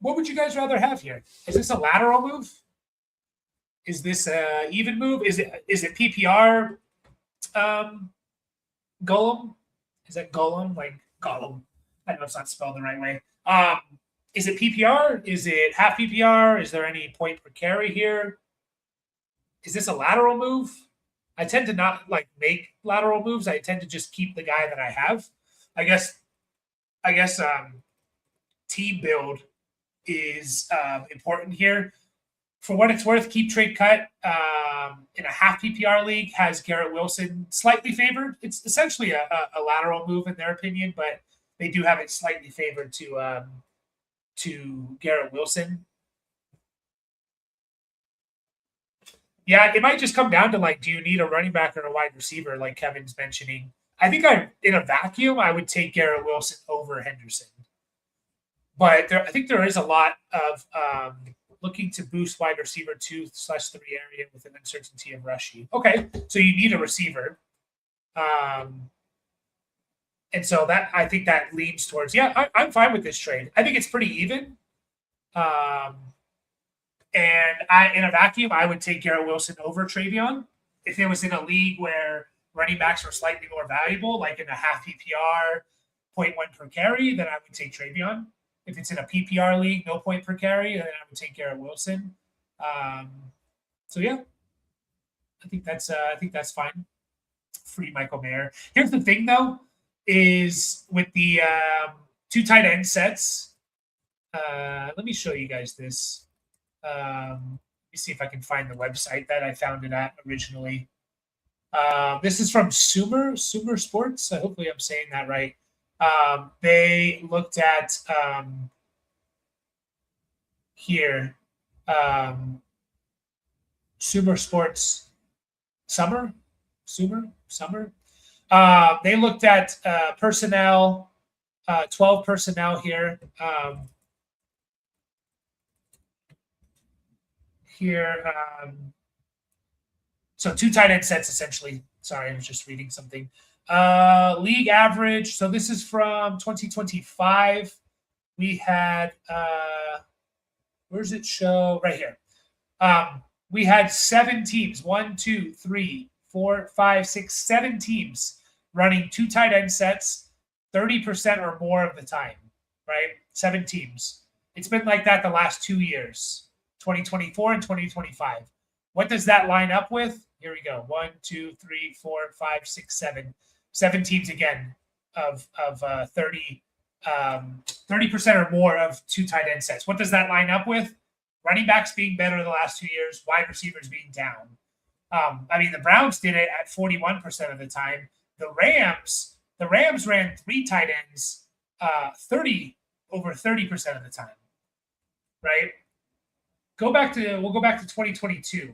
What would you guys rather have here? Is this a lateral move? Is this a even move? Is it PPR? Golem? Is that Golem? Like Golem? I know it's not spelled the right way. Is it PPR? Is it half PPR? Is there any point per carry here? Is this a lateral move? I tend to not like make lateral moves. I tend to just keep the guy that I have. I guess team build is important here. For what it's worth, Keep Trade Cut in a half PPR league has Garrett Wilson slightly favored. It's essentially a lateral move in their opinion, but they do have it slightly favored to Garrett Wilson. Yeah, it might just come down to like, do you need a running back or a wide receiver, like Kevin's mentioning? I think in a vacuum, I would take Garrett Wilson over Henderson. But I think there is a lot of looking to boost wide receiver 2/3 area with an uncertainty of rushing. Okay, so you need a receiver. And so that I think that leans towards, I'm fine with this trade. I think it's pretty even. And in a vacuum, I would take Garrett Wilson over Travion. If it was in a league where running backs were slightly more valuable, like in a half PPR, 0.1 per carry, then I would take Travion. If it's in a PPR league, no point per carry, then I would take Garrett Wilson. So yeah, I think that's fine. Free Michael Mayer. Here's the thing, though, is with the 2 tight end sets. Let me show you guys this. Let me see if I can find the website that I found it at originally. This is from Sumer Sports. Hopefully I'm saying that right. They looked at here, Sumer Sports Summer. They looked at personnel, 12 personnel here. So 2 tight end sets essentially. Sorry, I was just reading something. League average. So this is from 2025. We had where's it show? Right here. We had 7 teams. 1, 2, 3, 4, 5, 6, 7 teams running 2 tight end sets 30% or more of the time, right? 7 teams. It's been like that the last 2 years, 2024 and 2025. What does that line up with? Here we go. 1, 2, 3, 4, 5, 6, 7. 7 teams again of 30% or more of 2 tight end sets. What does that line up with? Running backs being better the last 2 years, wide receivers being down. The Browns did it at 41% of the time. The Rams ran 3 tight ends over 30% of the time, right? We'll go back to 2022.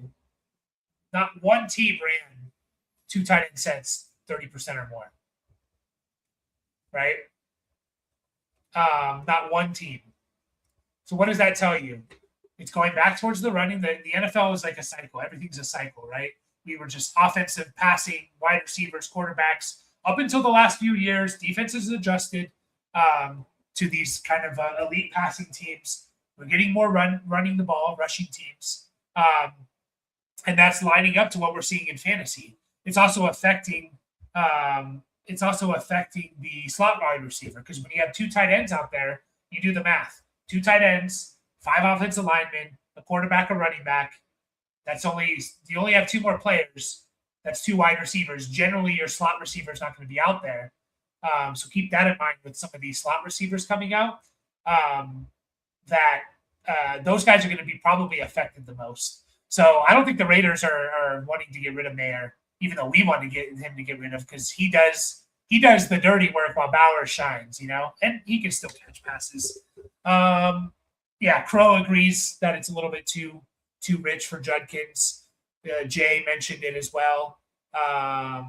Not one team ran 2 tight end sets 30% or more, right? Not one team. So what does that tell you? It's going back towards the running. The NFL is like a cycle. Everything's a cycle, right? We were just offensive, passing, wide receivers, quarterbacks. Up until the last few years, defenses adjusted to these kind of elite passing teams. We're getting more running the ball, rushing teams. And that's lining up to what we're seeing in fantasy. It's also affecting the slot wide receiver, because when you have 2 tight ends out there, you do the math. 2 tight ends, 5 offensive linemen, a quarterback, a running back. You only have 2 more players. That's 2 wide receivers. Generally, your slot receiver is not going to be out there. So keep that in mind with some of these slot receivers coming out. Those guys are going to be probably affected the most. So I don't think the Raiders are wanting to get rid of Mayer, even though we want to get him to get rid of, because he does the dirty work while Bauer shines, and he can still catch passes. Crow agrees that it's a little bit too rich for Judkins. Jay mentioned it as well. I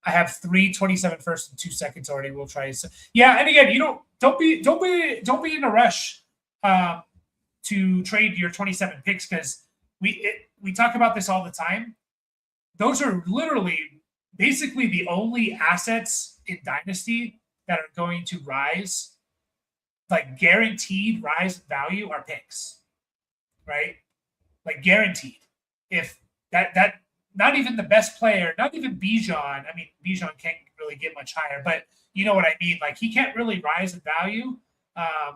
have 3 27 first and 2 seconds already. We'll try. And again, don't be in a rush to trade your 27 picks, because we talk about this all the time. Those are literally basically the only assets in Dynasty that are going to rise, like guaranteed rise in value, are picks, right? Like guaranteed. If that not even the best player, not even Bijan. I mean, Bijan can't really get much higher, but you know what I mean. Like, he can't really rise in value,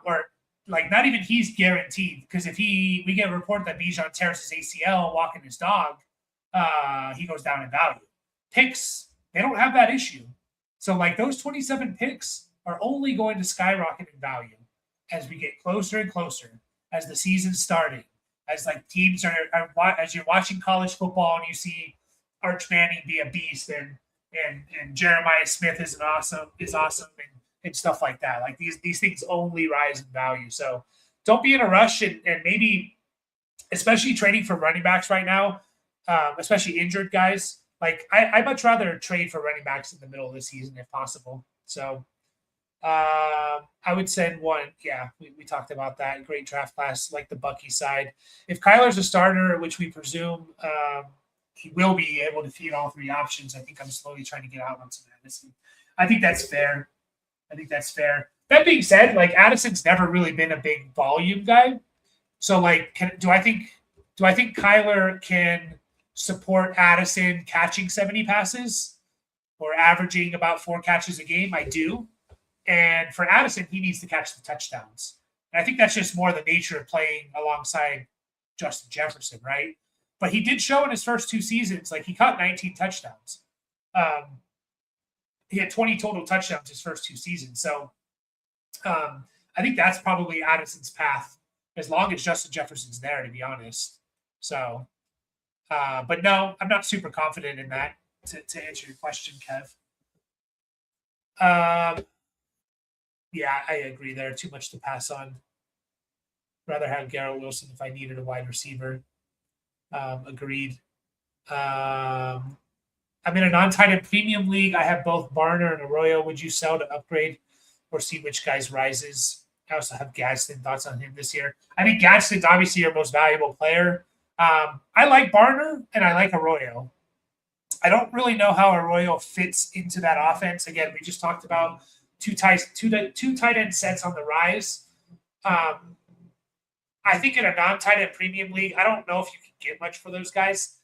or like not even he's guaranteed, because if we get a report that Bijan tears his ACL walking his dog, he goes down in value. Picks, they don't have that issue. So like those 27 picks are only going to skyrocket in value as we get closer and closer, as the season's starting, as like teams are as you're watching college football and you see Arch Manning be a beast, and Jeremiah Smith is awesome and stuff like that. Like these things only rise in value. So don't be in a rush, and maybe, especially trading for running backs right now, especially injured guys. Like I'd much rather trade for running backs in the middle of the season if possible. So I would send one. Yeah, we talked about that. Great draft class, like the Bucky side. If Kyler's a starter, which we presume he will be able to feed all 3 options, I think I'm slowly trying to get out on some Addison. I think that's fair. That being said, like Addison's never really been a big volume guy. So like, do I think Kyler can support Addison catching 70 passes or averaging about 4 catches a game? I do. And for Addison, he needs to catch the touchdowns. And I think that's just more the nature of playing alongside Justin Jefferson, right? But he did show in his first 2 seasons, like he caught 19 touchdowns. He had 20 total touchdowns his first 2 seasons. So I think that's probably Addison's path, as long as Justin Jefferson's there, to be honest. So, but no, I'm not super confident in that, to answer your question, Kev. Yeah, I agree there. Too much to pass on. Rather have Garrett Wilson if I needed a wide receiver. Agreed. I'm in a non-tight end premium league. I have both Barner and Arroyo. Would you sell to upgrade or see which guys rises? I also have Gadsden. Thoughts on him this year? I think Gadsden's obviously your most valuable player. I like Barner and I like Arroyo. I don't really know how Arroyo fits into that offense. Again, we just talked about two tight end sets on the rise. Um, I think in a non-tight end premium league, I don't know if you can get much for those guys.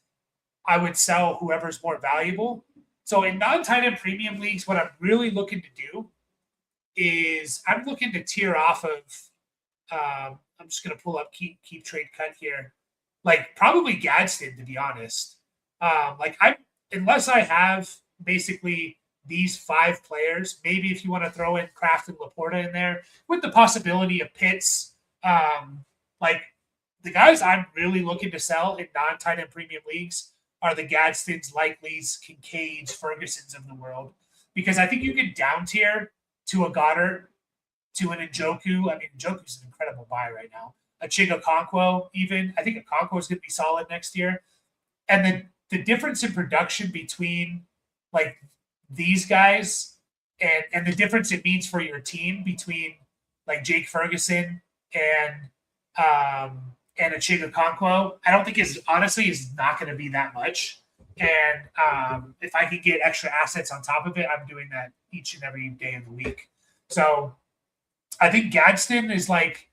I would sell whoever's more valuable. So in non-tight end premium leagues, what I'm really looking to do is I'm looking to tier off of. I'm just going to pull up keep trade cut here, like probably Gadsden to be honest. Like I unless I have basically these 5 players, maybe if you want to throw in Kraft and Laporta in there with the possibility of Pitts, like the guys I'm really looking to sell in non-tight end premium leagues are the Gadstons, Likeleys, Kincaids, Fergusons of the world, because I think you can down tier to a Goddard, to an Njoku. I mean, Njoku's an incredible buy right now. A Chigakonkwo, even. I think Okonkwo is going to be solid next year. And then the difference in production between like these guys and the difference it means for your team between like Jake Ferguson and a Chigakonkwo, I don't think is honestly is not going to be that much. And if I could get extra assets on top of it, I'm doing that each and every day of the week. So I think Gadsden is like,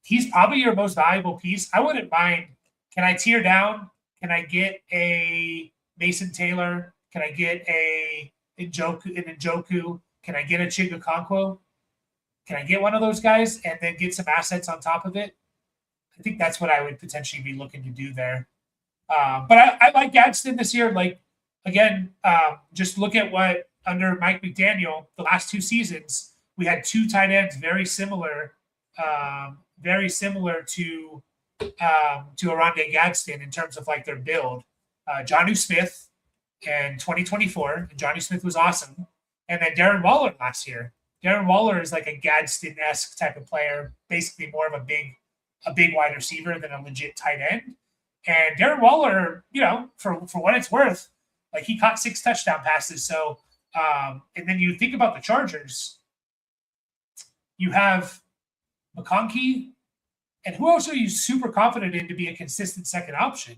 he's probably your most valuable piece. I wouldn't mind. Can I tier down? Can I get a Mason Taylor? Can I get a Njoku? Can I get a Chigakonkwo? Can I get one of those guys and then get some assets on top of it? I think that's what I would potentially be looking to do there. But I like Gadsden this year. Like, again, just look at what under Mike McDaniel, the last 2 seasons, we had 2 tight ends very similar to Oronde Gadsden in terms of like their build. Jonnu Smith in 2024, and Jonnu Smith was awesome. And then Darren Waller last year. Darren Waller is like a Gadsden-esque type of player, basically more of a big wide receiver than a legit tight end. And Darren Waller, for what it's worth, like he caught 6 touchdown passes. So, and then you think about the Chargers, you have McConkey, and who else are you super confident in to be a consistent second option?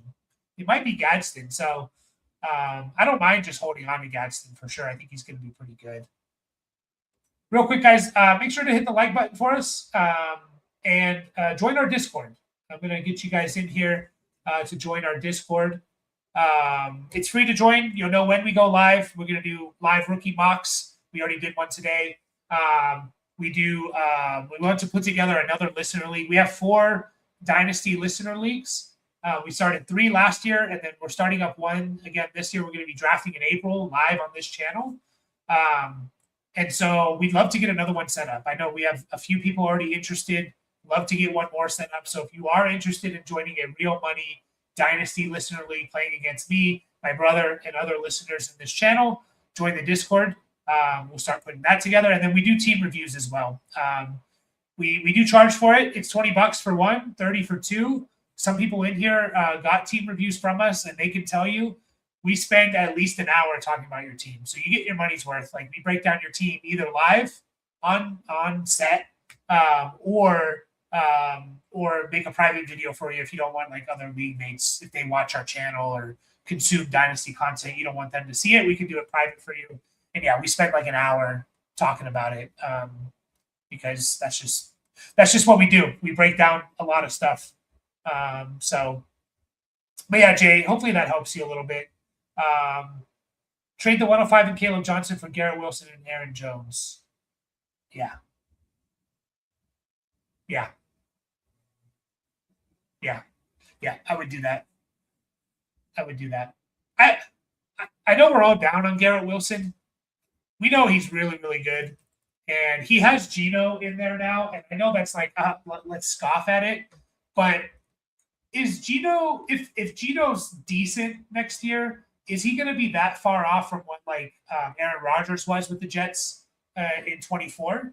It might be Gadsden. So I don't mind just holding on to Gadsden for sure. I think he's going to be pretty good. Real quick, guys, make sure to hit the like button for us and join our Discord. I'm going to get you guys in here to join our Discord. It's free to join. You'll know when we go live. We're going to do live rookie mocks. We already did one today. We want to put together another listener league. We have 4 Dynasty listener leagues. We started 3 last year, and then we're starting up 1 again this year. We're going to be drafting in April live on this channel. And so we'd love to get another one set up. I know we have a few people already interested. Love to get one more set up. So if you are interested in joining a real money Dynasty listener league playing against me, my brother, and other listeners in this channel, join the Discord. We'll start putting that together. And then we do team reviews as well. We do charge for it. It's $20 for 1, $30 for 2. Some people in here got team reviews from us, and they can tell you we spend at least an hour talking about your team. So you get your money's worth. Like we break down your team either live on set or make a private video for you if you don't want like other league mates, if they watch our channel or consume Dynasty content, you don't want them to see it. We can do it private for you. And yeah, we spent like an hour talking about it because that's just what we do. We break down a lot of stuff. But yeah, Jay, hopefully that helps you a little bit. Trade the 105 and Caleb Johnson for Garrett Wilson and Aaron Jones. Yeah. I would do that. I know we're all down on Garrett Wilson. We know he's really, really good. And he has Geno in there now. And I know that's like, let's scoff at it. But is Geno, if Geno's decent next year, is he going to be that far off from what like Aaron Rodgers was with the Jets in 24?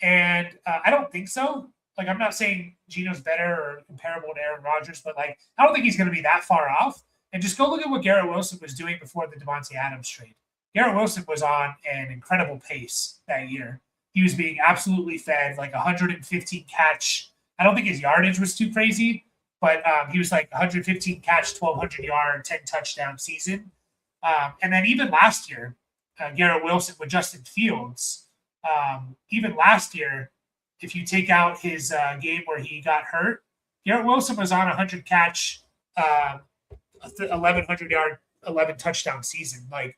And I don't think so. Like, I'm not saying Geno's better or comparable to Aaron Rodgers, but like, I don't think he's going to be that far off. And just go look at what Garrett Wilson was doing before the Devontae Adams trade. Garrett Wilson was on an incredible pace that year. He was being absolutely fed, like 115 catch. I don't think his yardage was too crazy, but he was like 115 catch, 1,200 yard, 10 touchdown season. And then even last year, Garrett Wilson with Justin Fields, even last year, if you take out his game where he got hurt, Garrett Wilson was on a 100 catch, 1,100 yard, 11 touchdown season. Like,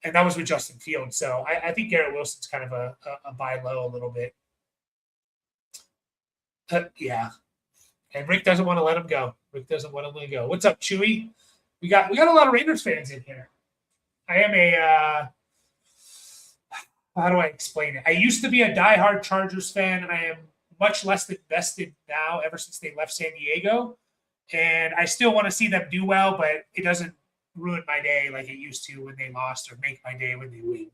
and that was with Justin Fields. So I think Garrett Wilson's kind of a buy low a little bit. Yeah. And Rick doesn't want to let him go. Rick doesn't want to let him go. What's up, Chewy? We got a lot of Raiders fans in here. I am a how do I explain it? I used to be a diehard Chargers fan. I am much less invested now ever since they left San Diego. And I still want to see them do well, but it doesn't ruin my day like it used to when they lost or make my day when they win.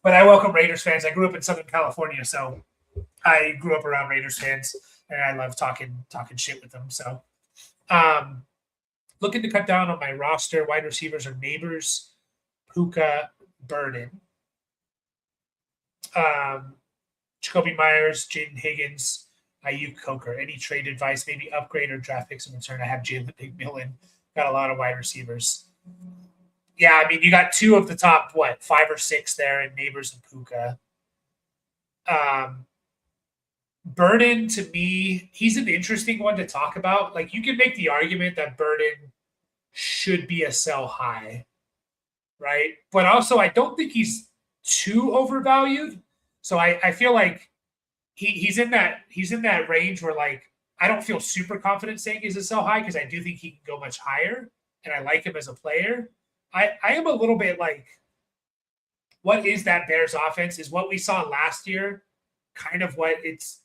But I welcome Raiders fans. I grew up in Southern California, so I grew up around Raiders fans, and I love talking shit with them. So looking to cut down on my roster. Wide receivers are Neighbors, Puka, Burden, Jacoby Myers, Jaden Higgins, Ayuk, Coker. Any trade advice? Maybe upgrade or draft picks in return. I have Jalen McMillan. Got a lot of wide receivers. Yeah, I mean, you got two of the top, 5 or 6 there in Neighbors and Puka. Burden, to me, he's an interesting one to talk about. Like, you can make the argument that Burden should be a sell high, right? But also, I don't think he's too overvalued. So I feel like he's in that range where, like, I don't feel super confident saying he's a sell high because I do think he can go much higher, and I like him as a player. I am a little bit like, what is that Bears offense? Is what we saw last year kind of what it's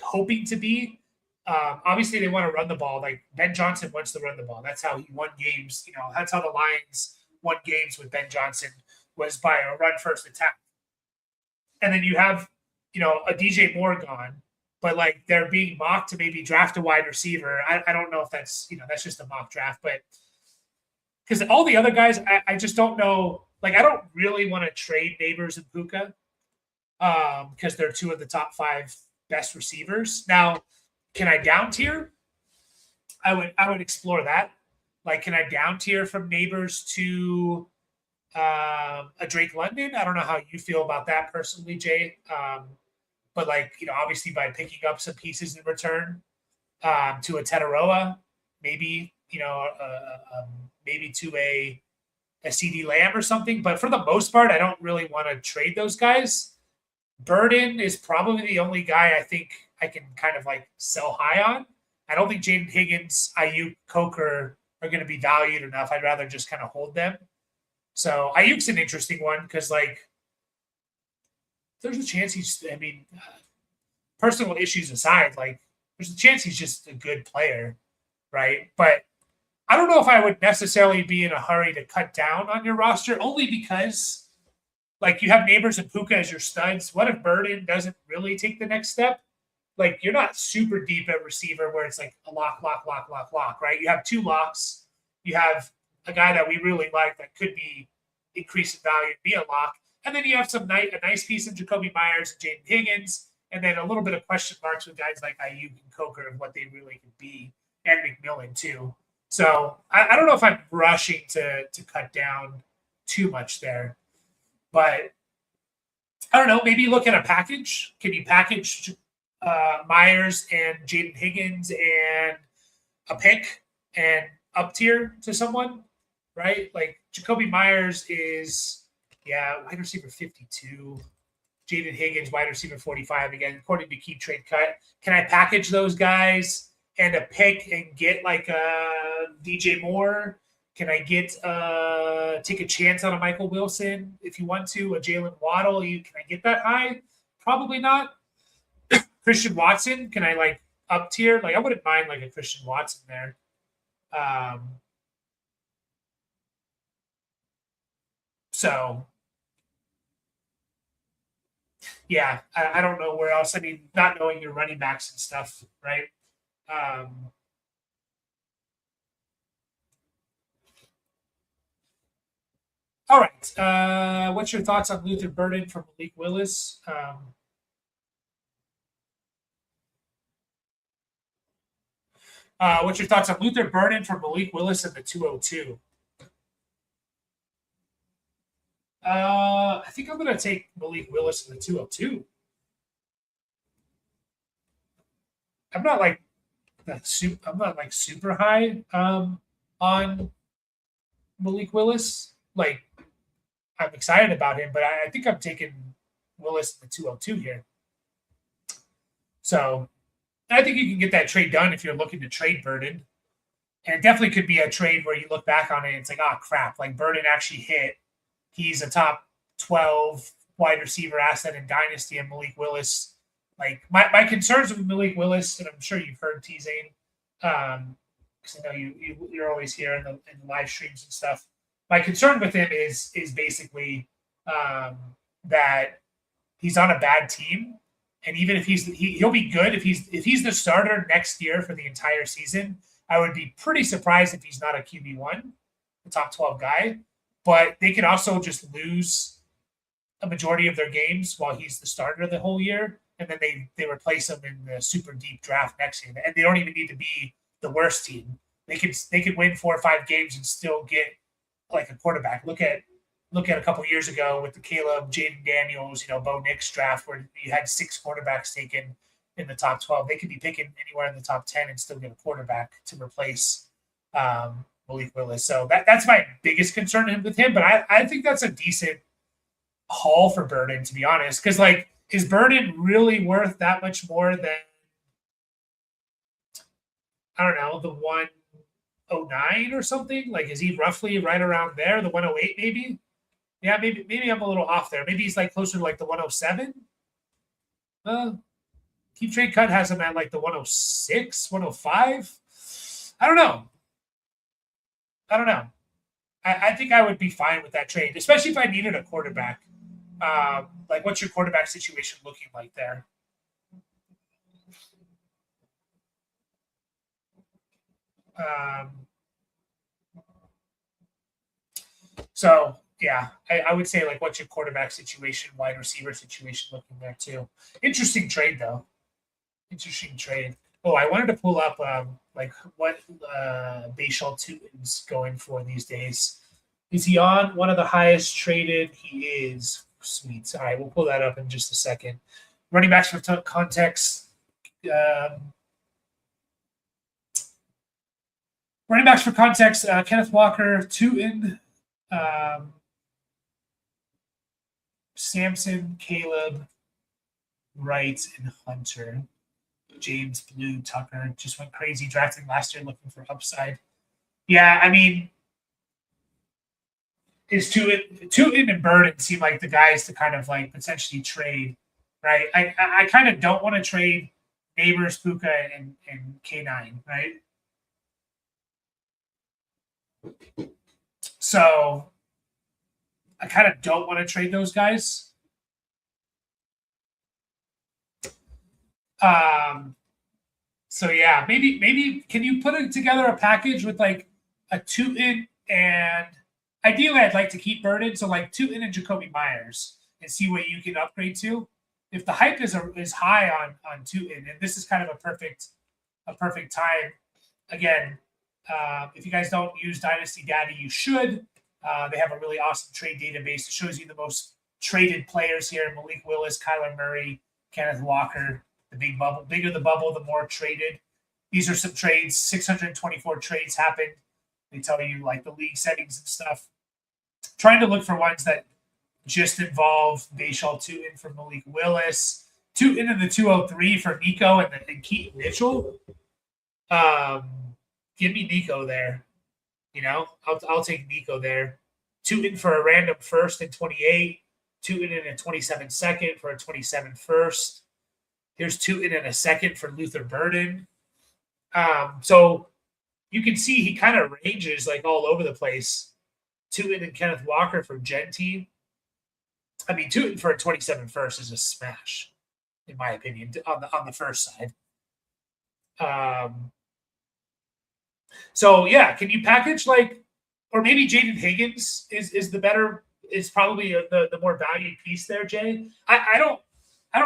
hoping to be? Obviously, they want to run the ball. Like, Ben Johnson wants to run the ball. That's how he won games. That's how the Lions won games with Ben Johnson, was by a run-first attack. And then you have, a DJ Moore gone, but, like, they're being mocked to maybe draft a wide receiver. I don't know if that's, that's just a mock draft, but because all the other guys, I just don't know. Like, I don't really want to trade Neighbors and Puka because they're two of the top 5 best receivers. Now, can I down tier? I would explore that. Like, can I down tier from Neighbors to a Drake London? I don't know how you feel about that personally, Jay. But, like, obviously by picking up some pieces in return to a Tetaroa, maybe, maybe to a CD Lamb or something. But for the most part, I don't really want to trade those guys. Burden is probably the only guy I think I can kind of like sell high on. I don't think Jaden Higgins, Ayuk, Coker are going to be valued enough. I'd rather just kind of hold them. So Ayuk's an interesting one because, like, there's a chance personal issues aside, like, there's a chance he's just a good player, right? But I don't know if I would necessarily be in a hurry to cut down on your roster, only because, like, you have Neighbors and Puka as your studs. What if Burden doesn't really take the next step? Like, you're not super deep at receiver where it's like a lock, right? You have 2 locks. You have a guy that we really like that could be increased in value and be a lock. And then you have a nice piece of Jacoby Myers and Jaden Higgins, and then a little bit of question marks with guys like Ayuk and Coker and what they really could be, and McMillan too. So I don't know if I'm rushing to cut down too much there. But I don't know, maybe look at a package. Can you package Myers and Jaden Higgins and a pick and up tier to someone, right? Like, Jacoby Myers is, wide receiver 52. Jaden Higgins, wide receiver 45. Again, according to Keep Trade Cut. Can I package those guys and a pick and get like a DJ Moore? Can I get take a chance on a Michael Wilson if you want to? A Jalen Waddle? Can I get that high? Probably not. Christian Watson? Can I like up tier? Like, I wouldn't mind like a Christian Watson there. So yeah, I don't know where else. I mean, not knowing your running backs and stuff, right? All right. What's your thoughts on Luther Burden from Malik Willis? What's your thoughts on Luther Burden for Malik Willis in the 202? I think I'm going to take Malik Willis in the 202. I'm not like I'm not like super high on Malik Willis. Like I'm excited about him, but I think I'm taking Willis in the 202 here. So I think you can get that trade done if you're looking to trade Burden. And it definitely could be a trade where you look back on it and it's like, oh crap, like Burden actually hit. He's a top 12 wide receiver asset in Dynasty, and Malik Willis. Like my concerns with Malik Willis, and I'm sure you've heard T-Zane, because I know you're always here in the live streams and stuff. My concern with him is basically that he's on a bad team, and even if he'll be good if he's the starter next year for the entire season. I would be pretty surprised if he's not a QB1, the top 12 guy. But they could also just lose a majority of their games while he's the starter the whole year, and then they replace him in the super deep draft next year. And they don't even need to be the worst team. They could win 4 or 5 games and still get like a quarterback. Look at a couple years ago with the Caleb, Jaden Daniels, Bo Nix draft where you had 6 quarterbacks taken in the top 12. They could be picking anywhere in the top 10 and still get a quarterback to replace Malik Willis. So that's my biggest concern with him. But I think that's a decent haul for Burden, to be honest. Because, like, is Burden really worth that much more than, I don't know, the 109 or something? Like, is he roughly right around there? The 108 maybe? Yeah, maybe I'm a little off there. Maybe he's like closer to like the 107. Keep Trade Cut has him at like the 106, 105. I don't know. I think I would be fine with that trade, especially if I needed a quarterback. Like, what's your quarterback situation looking like there? So, yeah, I would say, like, what's your quarterback situation, wide receiver situation looking there, too? Interesting trade, though. Interesting trade. Oh, I wanted to pull up like what Bashal Tutin's going for these days. Is he on one of the highest traded? He is. Sweet. All right, we'll pull that up in just a second. Running backs for context. Running backs for context. Kenneth Walker, Tutin, Samson, Caleb, Wright, and Hunter. James Blue Tucker just went crazy drafting last year looking for upside. Yeah, I mean, is Tutin and Burden seem like the guys to kind of like potentially trade, right? I kind of don't want to trade Neighbors, Puka, and K9, right? So I kind of don't want to trade those guys. So yeah, maybe can you put together a package with like a Tutin and ideally I'd like to keep Burden, so like Tutin and Jacoby Myers and see what you can upgrade to. If the hype is high on Tutin, and this is kind of a perfect time. Again, if you guys don't use Dynasty Data, you should. They have a really awesome trade database that shows you the most traded players here: Malik Willis, Kyler Murray, Kenneth Walker. The big bubble, bigger the bubble, the more traded. These are some trades. 624 trades happened. They tell you like the league settings and stuff. Trying to look for ones that just involve Bashal Tutin for Malik Willis, Tutin in the 203 for Nico and Keaton Mitchell. Give me Nico there. I'll take Nico there. Tutin for a random first in 28. Tutin in a 27 second for a 27 first. Here's Tutin in a second for Luther Burden. So you can see he kind of ranges like all over the place. Tutin and Kenneth Walker for Gentee. I mean, Tutin for a 27 first is a smash, in my opinion, on the first side. So yeah, can you package like, or maybe Jaden Higgins is probably the more valued piece there, Jay. I don't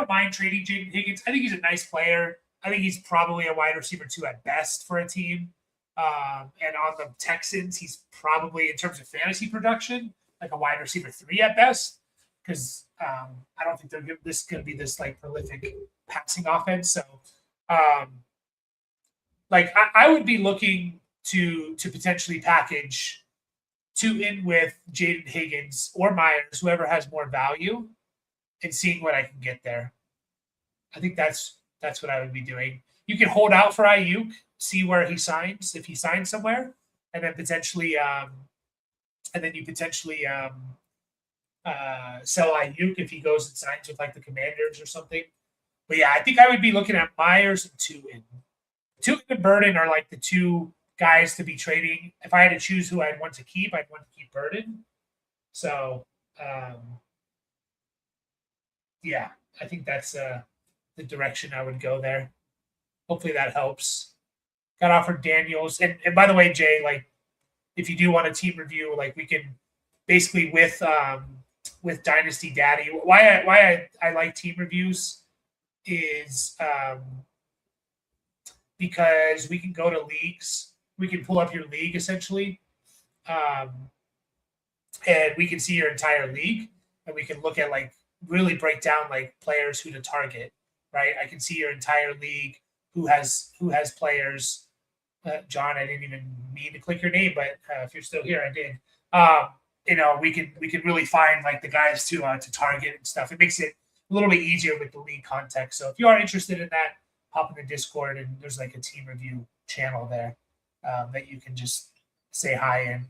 mind trading Jaden Higgins. I think he's a nice player. I think he's probably a wide receiver 2 at best for a team. And on the Texans, he's probably, in terms of fantasy production, like a wide receiver 3 at best. Because I don't think this is going to be this like prolific passing offense. So, like I would be looking to potentially package two in with Jaden Higgins or Myers, whoever has more value, and seeing what I can get there. I think that's what I would be doing. You can hold out for Ayuk, see where he signs, if he signs somewhere, and then potentially, sell Ayuk if he goes and signs with like the Commanders or something. But yeah, I think I would be looking at Myers and Two and Burden are like the two guys to be trading. If I had to choose who I'd want to keep, I'd want to keep Burden. So, yeah, I think that's the direction I would go there. Hopefully that helps. Got offered Daniels. And by the way, Jay, like if you do want a team review, like we can basically with Dynasty Daddy, why I like team reviews is because we can go to leagues. We can pull up your league essentially. And we can see your entire league and we can look at like really break down like players who to target, right? I can see your entire league, who has players. John, I didn't even mean to click your name, but if you're still here, I did. We can really find like the guys to target and stuff. It makes it a little bit easier with the league context. So if you are interested in that, hop in the Discord and there's like a team review channel there that you can just say hi in,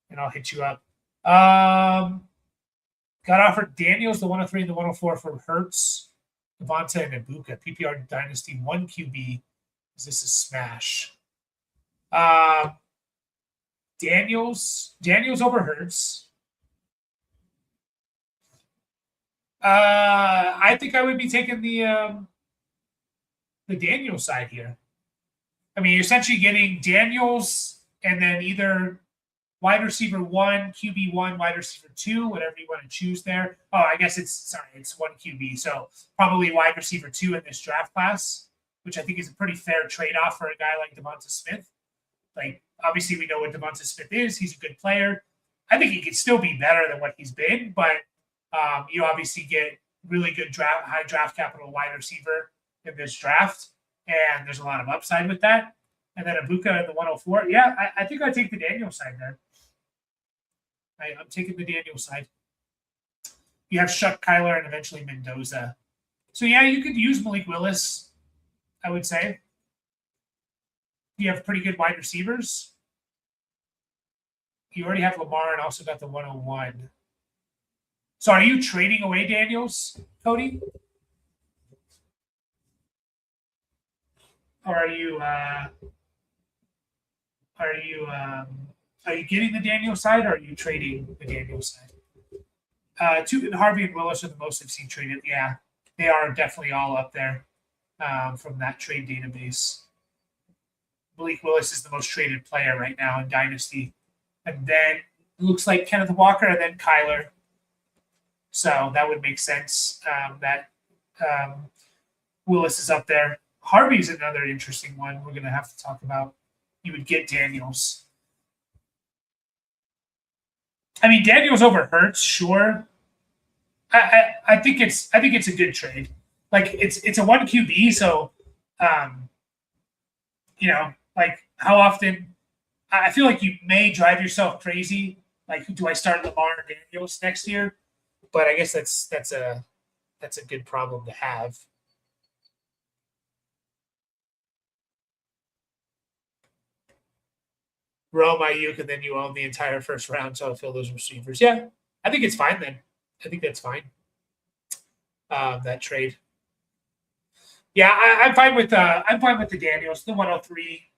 and I'll hit you up. Got offered Daniels, the 103 and the 104 for Hurts, Devonta, and Ibuka. PPR Dynasty 1 QB. Is this a smash? Daniels over Hurts. I think I would be taking the Daniels side here. I mean, you're essentially getting Daniels and then either wide receiver 1, QB 1, wide receiver 2, whatever you want to choose there. Oh, I guess it's 1 QB. So probably wide receiver 2 in this draft class, which I think is a pretty fair trade-off for a guy like Devonta Smith. Like, obviously, we know what Devonta Smith is. He's a good player. I think he could still be better than what he's been, but you obviously get really good high draft capital wide receiver in this draft, and there's a lot of upside with that. And then Ibuka at the 104. Yeah, I think I'd take the Daniel side there. I'm taking the Daniel side. You have Shuck, Kyler, and eventually Mendoza. So, yeah, you could use Malik Willis, I would say. You have pretty good wide receivers. You already have Lamar and also got the 101. So are you trading away Daniels, Cody? Or are you getting the Daniels side, or are you trading the Daniels side? Harvey and Willis are the most I've seen traded. Yeah, they are definitely all up there from that trade database. Malik Willis is the most traded player right now in Dynasty. And then it looks like Kenneth Walker and then Kyler. So that would make sense that Willis is up there. Harvey's another interesting one we're going to have to talk about. You would get Daniels. I mean, Daniels over Hurts, sure. I think it's a good trade. Like it's a 1 QB, so like how often I feel like you may drive yourself crazy. Like, do I start Lamar or Daniels next year? But I guess that's a good problem to have. Rome, Ayuk, and then you own the entire first round, so I'll fill those receivers. Yeah, I think it's fine then. I think that's fine. That trade. Yeah, I'm fine with the Daniels, the 103,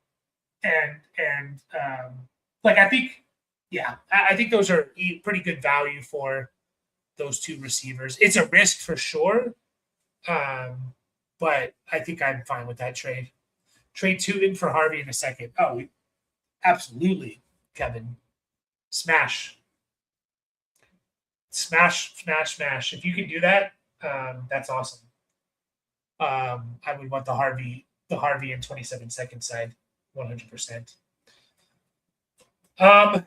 and like I think those are pretty good value for those two receivers. It's a risk for sure, but I think I'm fine with that trade. Trade 2 in for Harvey in a second. Oh, absolutely, Kevin. Smash. If you can do that, that's awesome. I would want the Harvey the Harvey and 27-second side, 100%. All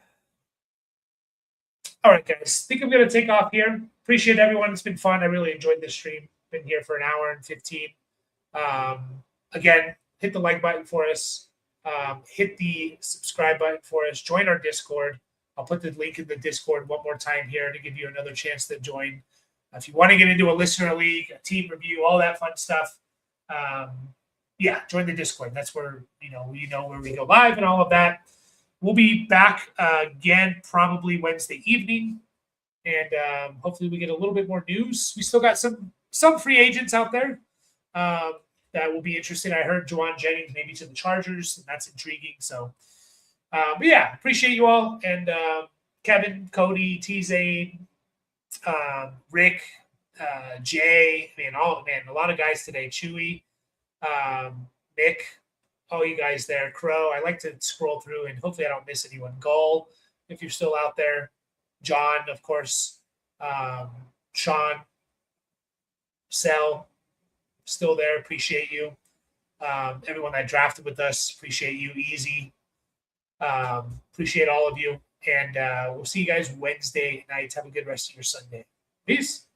right, guys. I think I'm going to take off here. Appreciate everyone. It's been fun. I really enjoyed this stream. Been here for an hour and 15. Again, hit the like button for us. Hit the subscribe button for us. Join our Discord. I'll put the link in the Discord one more time here to give you another chance to join. If you want to get into a listener league, a team review, all that fun stuff, join the Discord. That's where where we go live and all of that. We'll be back again probably Wednesday evening, and hopefully we get a little bit more news. We still got some free agents out there that will be interesting. I heard Juwan Jennings maybe to the Chargers, and that's intriguing. So, appreciate you all, and Kevin, Cody, T-Zane, Rick, Jay, a lot of guys today. Chewy, Mick, all you guys there. Crow, I like to scroll through and hopefully I don't miss anyone. Gull, if you're still out there. John, of course. Sean, Sel, still there. Appreciate you. Everyone that drafted with us, appreciate you. Easy. Appreciate all of you. And we'll see you guys Wednesday night. Have a good rest of your Sunday. Peace.